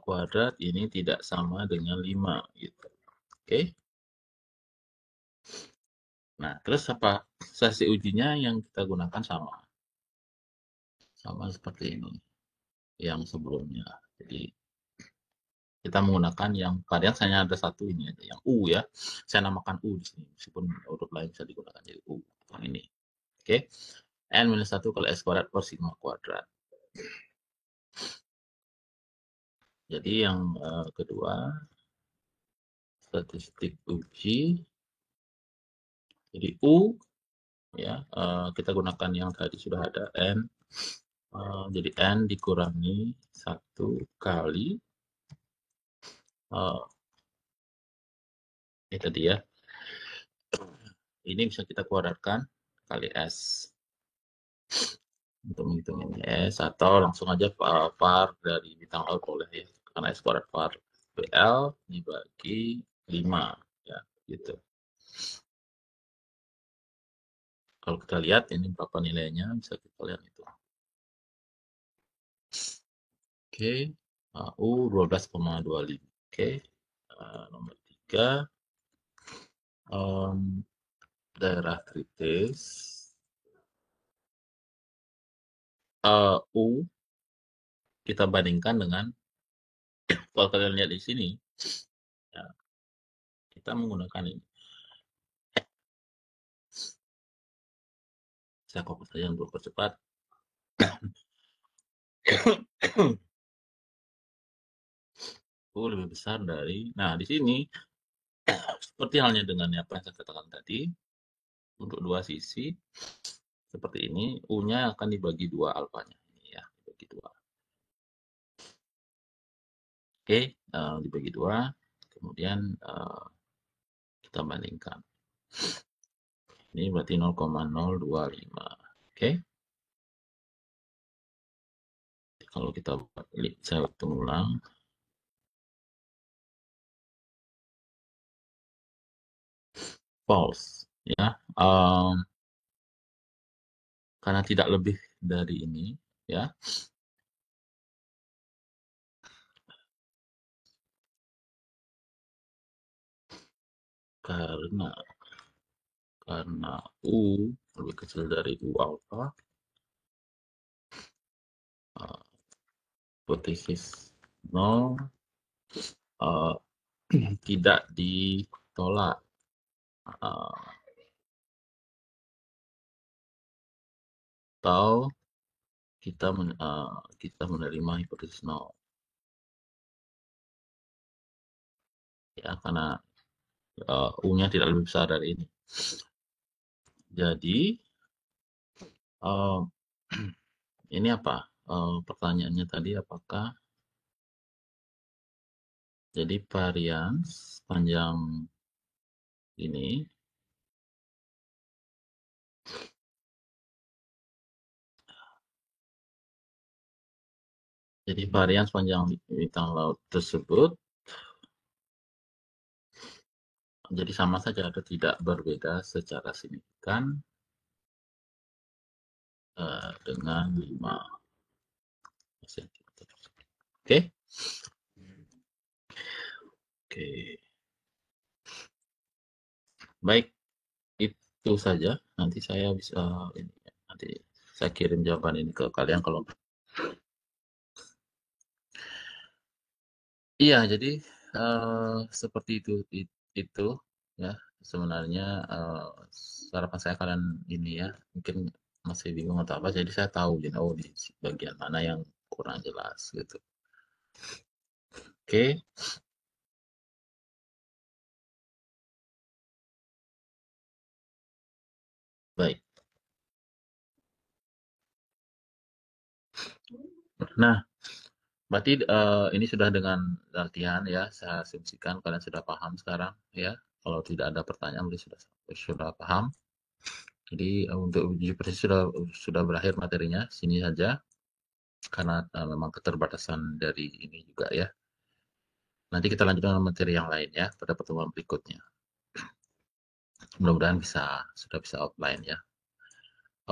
kuadrat ini tidak sama dengan 5 gitu. Oke. Nah, terus apa? Sesi ujinya yang kita gunakan sama seperti ini yang sebelumnya. Jadi kita menggunakan yang varian hanya ada satu ini aja, yang U ya. Saya namakan U di sini, meskipun huruf lain bisa digunakan jadi U. Yang ini. Oke. N-1 kali S kuadrat per sigma kuadrat. Jadi yang kedua, statistik uji. Jadi U, ya kita gunakan yang tadi sudah ada N. Jadi N dikurangi 1 kali. Ini tadi ya. Ini bisa kita kuadratkan kali S. Untuk menghitung ini S, atau langsung aja var dari bintang laut boleh ya. Karena S kuadrat var BL dibagi 5 ya, gitu. Kalau kita lihat ini berapa nilainya, bisa kita lihat itu. Oke, U 12,25. Oke, nomor 3, daerah kritis. U kita bandingkan dengan, kalau kalian lihat di sini, ya, kita menggunakan ini. Saya fokus saja untuk percepat. U lebih besar dari, nah di sini Seperti halnya dengan apa yang saya katakan tadi, untuk dua sisi seperti ini, U-nya akan dibagi dua alfanya. Ini ya, dibagi dua. Oke, dibagi dua, kemudian kita bandingkan. Ini berarti 0,025. Oke. Kalau kita saya hitung ulang. False. Ya. Karena tidak lebih dari ini. Ya. Karena U lebih kecil dari U alpha. Hipotesis 0 tidak ditolak. Atau kita menerima hipotesis 0. Ya, karena U-nya tidak lebih besar dari ini. Jadi, ini apa? Pertanyaannya tadi apakah jadi varians panjang ini jadi varians panjang bintang laut tersebut jadi sama saja atau tidak berbeda secara signifikan dengan 5 cm. Oke? Oke. Baik, itu saja. Nanti saya bisa nanti saya kirim jawaban ini ke kalian kalau iya, jadi seperti itu ya sebenarnya harapan saya kalian ini ya mungkin masih bingung atau apa, jadi saya tahu jadi oh di bagian mana yang kurang jelas gitu. Oke. Baik. Nah, berarti ini sudah dengan latihan ya, saya asumsikan kalian sudah paham sekarang ya. Kalau tidak ada pertanyaan berarti sudah paham. Jadi untuk uji persist sudah berakhir materinya, sini saja karena memang keterbatasan dari ini juga ya. Nanti kita lanjutkan dengan materi yang lain ya pada pertemuan berikutnya. Mudah-mudahan sudah bisa offline ya.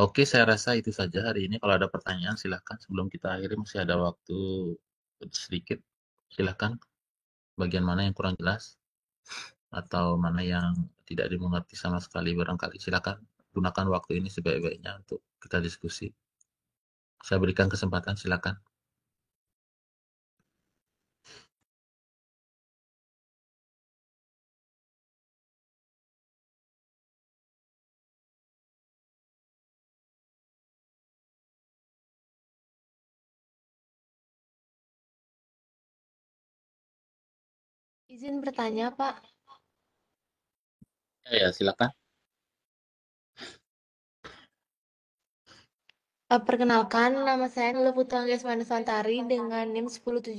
Oke, saya rasa itu saja hari ini. Kalau ada pertanyaan silahkan sebelum kita akhiri, masih ada waktu sedikit. Silahkan bagian mana yang kurang jelas atau mana yang tidak dimengerti sama sekali barangkali, silahkan gunakan waktu ini sebaik-baiknya untuk kita diskusi. Saya berikan kesempatan, silahkan. Izin bertanya, Pak. Ya, silakan. Perkenalkan, nama saya Nurul Putranggesa Manusantari dengan NIM 1017.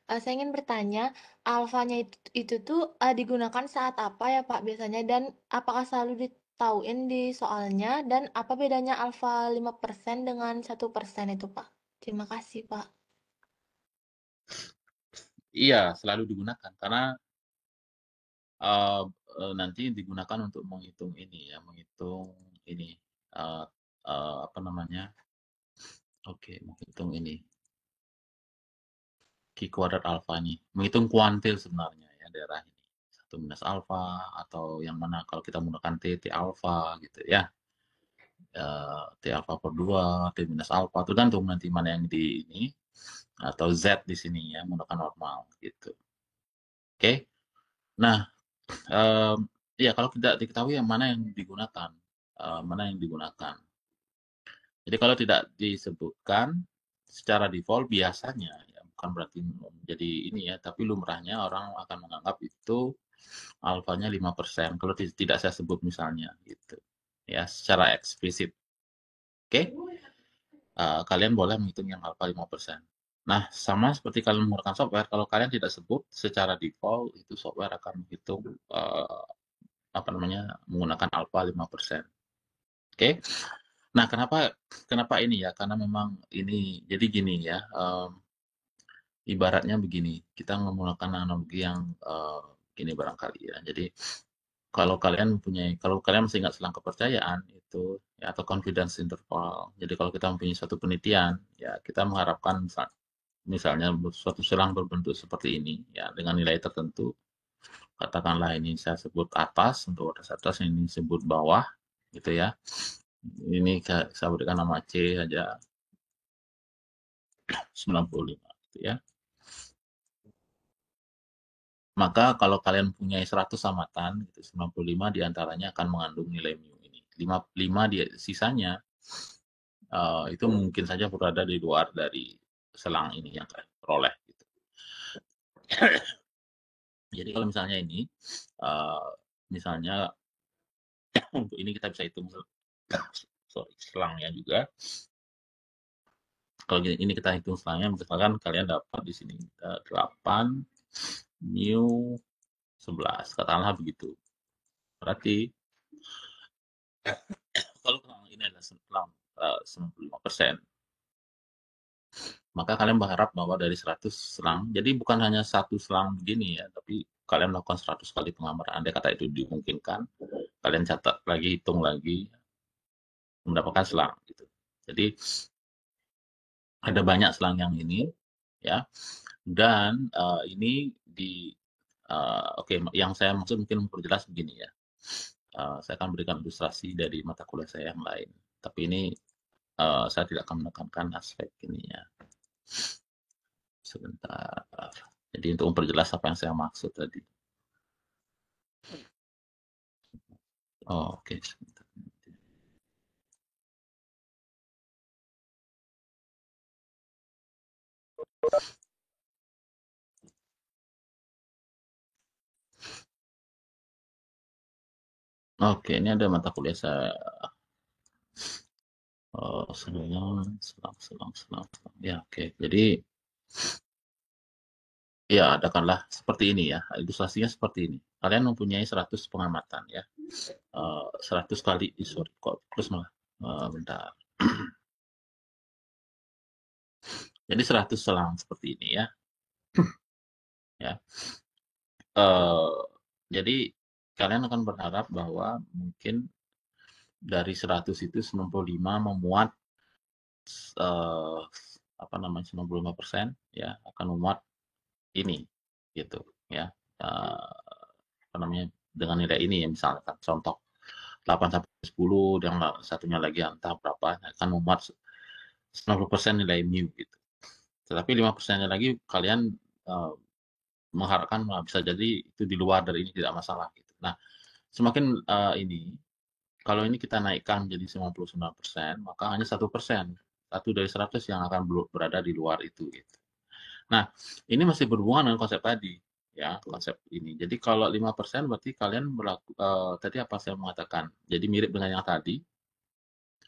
Saya ingin bertanya, alfanya itu tuh digunakan saat apa ya Pak biasanya, dan apakah selalu ditauin di soalnya, dan apa bedanya alfa 5% dengan 1% itu Pak? Terima kasih Pak. Iya, selalu digunakan karena nanti digunakan untuk menghitung ini ya, menghitung ini apa namanya? Oke, menghitung ini Q kuadrat alfa ini, menghitung kuantil sebenarnya ya daerah ini. 1 minus alfa atau yang mana kalau kita menggunakan T alfa gitu ya. T alfa per 2, T minus alfa, tergantung nanti mana yang di ini atau Z di sini ya, menggunakan normal gitu. Oke. Nah, ya kalau tidak diketahui yang mana yang digunakan, Jadi kalau tidak disebutkan secara default biasanya ya bukan berarti menjadi ini ya, tapi lumrahnya orang akan menganggap itu alfanya 5%. Kalau tidak saya sebut misalnya, gitu. Ya, secara eksplisit. Oke? Kalian boleh menghitung yang alfa 5%. Nah, sama seperti kalian menggunakan software, kalau kalian tidak sebut secara default, itu software akan menghitung menggunakan alfa 5%. Oke? Nah, kenapa ini ya? Karena memang ini, jadi gini ya, ibaratnya begini, kita menggunakan analogi yang gini barangkali ya. Jadi kalau kalian masih ingat selang kepercayaan itu ya, atau confidence interval. Jadi kalau kita mempunyai suatu penelitian, ya kita mengharapkan misalnya suatu selang berbentuk seperti ini ya dengan nilai tertentu. Katakanlah ini saya sebut atas, untuk batas atas ini sebut bawah gitu ya. Ini saya berikan nama C saja 95 gitu ya. Maka kalau kalian punya 100 amatan, gitu, 95 diantaranya akan mengandung nilai mu ini. 5 sisanya itu mungkin saja berada di luar dari selang ini yang kalian peroleh. Gitu. Jadi kalau misalnya ini, misalnya untuk ini kita bisa hitung selangnya juga. Kalau ini kita hitung selangnya, misalkan kalian dapat di sini 8 mu 11, katakanlah begitu. Berarti kalau ini adalah selang 95%, maka kalian berharap bahwa dari 100 selang, jadi bukan hanya satu selang begini ya, tapi kalian melakukan 100 kali penggambaran. Andai kata itu dimungkinkan, kalian catat lagi, hitung lagi, mendapatkan selang. Gitu. Jadi ada banyak selang yang ini, ya, dan ini oke, yang saya maksud mungkin memperjelas begini ya. Saya akan berikan ilustrasi dari mata kuliah saya yang lain. Tapi ini saya tidak akan menekankan aspek ininya. Sebentar. Jadi untuk memperjelas apa yang saya maksud tadi. Oke. Sebentar. Oke, ini ada mata kuliah saya. Selang. Ya, oke. Jadi, ya, adakanlah seperti ini ya. Ilustrasinya seperti ini. Kalian mempunyai 100 pengamatan ya. 100 kali, sorry, kok terus malah. Bentar. Jadi 100 selang seperti ini ya. Ya. Jadi kalian akan berharap bahwa mungkin dari 100 itu 95 memuat 95% ya, akan memuat ini gitu ya. Dengan nilai ini ya, misalkan contoh 8 sampai 10, yang satunya lagi entah berapa, akan memuat 90% nilai mu gitu. Tetapi 5%-nya lagi kalian mengharapkan bisa jadi itu di luar dari ini, tidak masalah gitu. Nah, semakin kalau ini kita naikkan jadi 99%, maka hanya 1%, 1 dari 100 yang akan berada di luar itu gitu. Nah, ini masih berhubungan dengan konsep tadi ya, konsep ini. Jadi kalau 5% berarti kalian tadi apa saya mengatakan? Jadi mirip dengan yang tadi.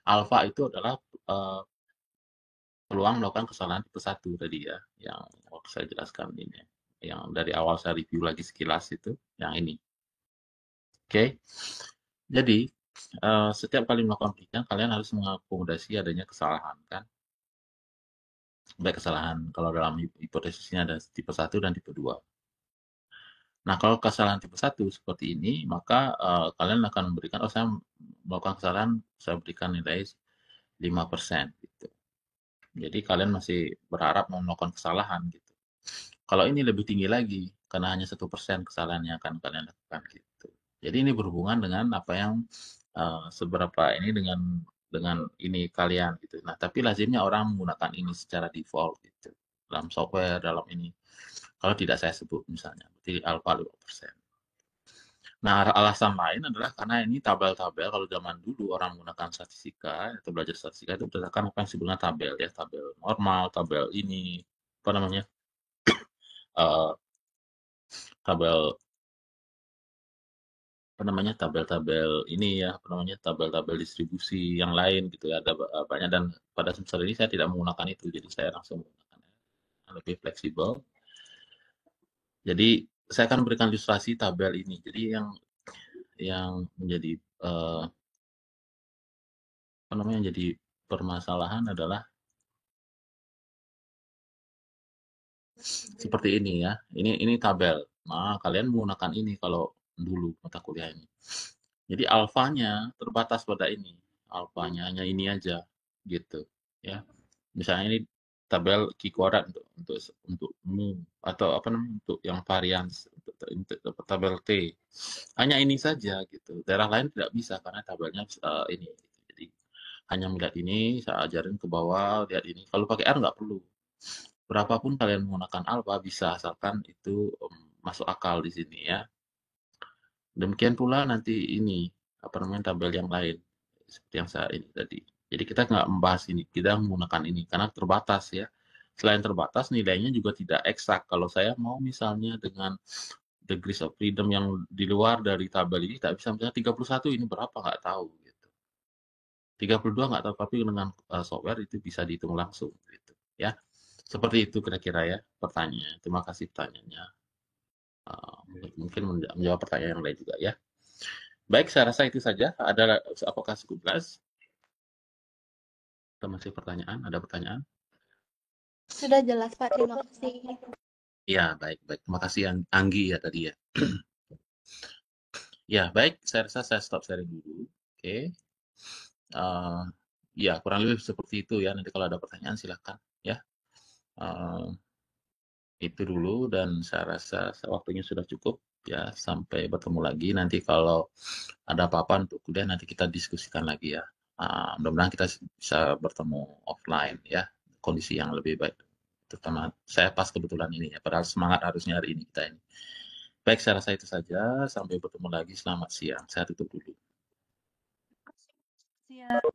Alfa itu adalah peluang melakukan kesalahan tipe 1 tadi ya, yang waktu saya jelaskan ini. Yang dari awal saya review lagi sekilas itu, yang ini. Oke. Jadi, setiap kali melakukan penelitian, kalian harus mengakomodasi adanya kesalahan, kan? Baik kesalahan, kalau dalam hipotesisnya ada tipe 1 dan tipe 2. Nah, kalau kesalahan tipe 1 seperti ini, maka kalian akan memberikan, saya melakukan kesalahan, saya berikan nilai 5%. Gitu. Jadi, kalian masih berharap melakukan kesalahan. Gitu. Kalau ini lebih tinggi lagi, karena hanya 1% kesalahan yang akan kalian lakukan. Gitu. Jadi, ini berhubungan dengan apa yang seberapa ini dengan ini kalian gitu. Nah, tapi lazimnya orang menggunakan ini secara default gitu. Dalam software, dalam ini. Kalau tidak saya sebut misalnya, berarti alfa 5%. Nah, alasan lain adalah karena ini tabel-tabel, kalau zaman dulu orang menggunakan statistika atau belajar statistika itu berdasarkan apa yang disebutnya tabel ya, tabel normal, tabel ini, apa namanya, tabel apa namanya, tabel-tabel ini ya, apa namanya, tabel-tabel distribusi yang lain gitu ya, ada banyak, dan pada semester ini saya tidak menggunakan itu, jadi saya langsung menggunakan yang lebih fleksibel. Jadi saya akan berikan ilustrasi tabel ini. Jadi yang menjadi apa namanya, jadi permasalahan adalah seperti ini ya. Ini tabel. Nah, kalian menggunakan ini kalau dulu mata kuliah ini. Jadi alfanya terbatas pada ini. Alfanya hanya ini aja gitu ya. Misalnya ini tabel Q kuadrat untuk mu, atau apa namanya, untuk yang varians, untuk tabel T. Hanya ini saja gitu. Daerah lain tidak bisa karena tabelnya ini. Jadi hanya melihat ini, saya ajarin ke bawah, lihat ini. Kalau pakai R nggak perlu. Berapapun kalian menggunakan alfa bisa, asalkan itu masuk akal di sini ya. Demikian pula nanti ini, apa namanya, tabel yang lain. Seperti yang saya ini tadi. Jadi kita nggak membahas ini, kita menggunakan ini karena terbatas ya. Selain terbatas, nilainya juga tidak eksak. Kalau saya mau misalnya dengan degrees of freedom yang di luar dari tabel ini, tidak bisa, misalnya 31 ini berapa nggak tahu gitu. 32 nggak tahu, tapi dengan software itu bisa dihitung langsung gitu ya. Seperti itu kira-kira ya pertanyaan. Terima kasih pertanyaannya. Mungkin menjawab pertanyaan yang lain juga ya. Baik, saya rasa itu saja. Apakah cukup jelas? Atau masih pertanyaan? Ada pertanyaan? Sudah jelas, Pak. Terima kasih. Ya, baik. Terima kasih Anggi ya tadi ya. Ya, baik. Saya rasa saya stop sharing dulu. Oke. Ya, kurang lebih seperti itu ya. Nanti kalau ada pertanyaan silakan ya. Itu dulu, dan saya rasa waktunya sudah cukup ya. Sampai bertemu lagi nanti kalau ada apa-apa untuk kuliah, nanti kita diskusikan lagi ya. Mudah-mudahan kita bisa bertemu offline ya, kondisi yang lebih baik. Terutama saya pas kebetulan ini ya, padahal semangat harusnya hari ini kita ini. Baik, saya rasa itu saja. Sampai bertemu lagi. Selamat siang. Saya tutup dulu. Siap.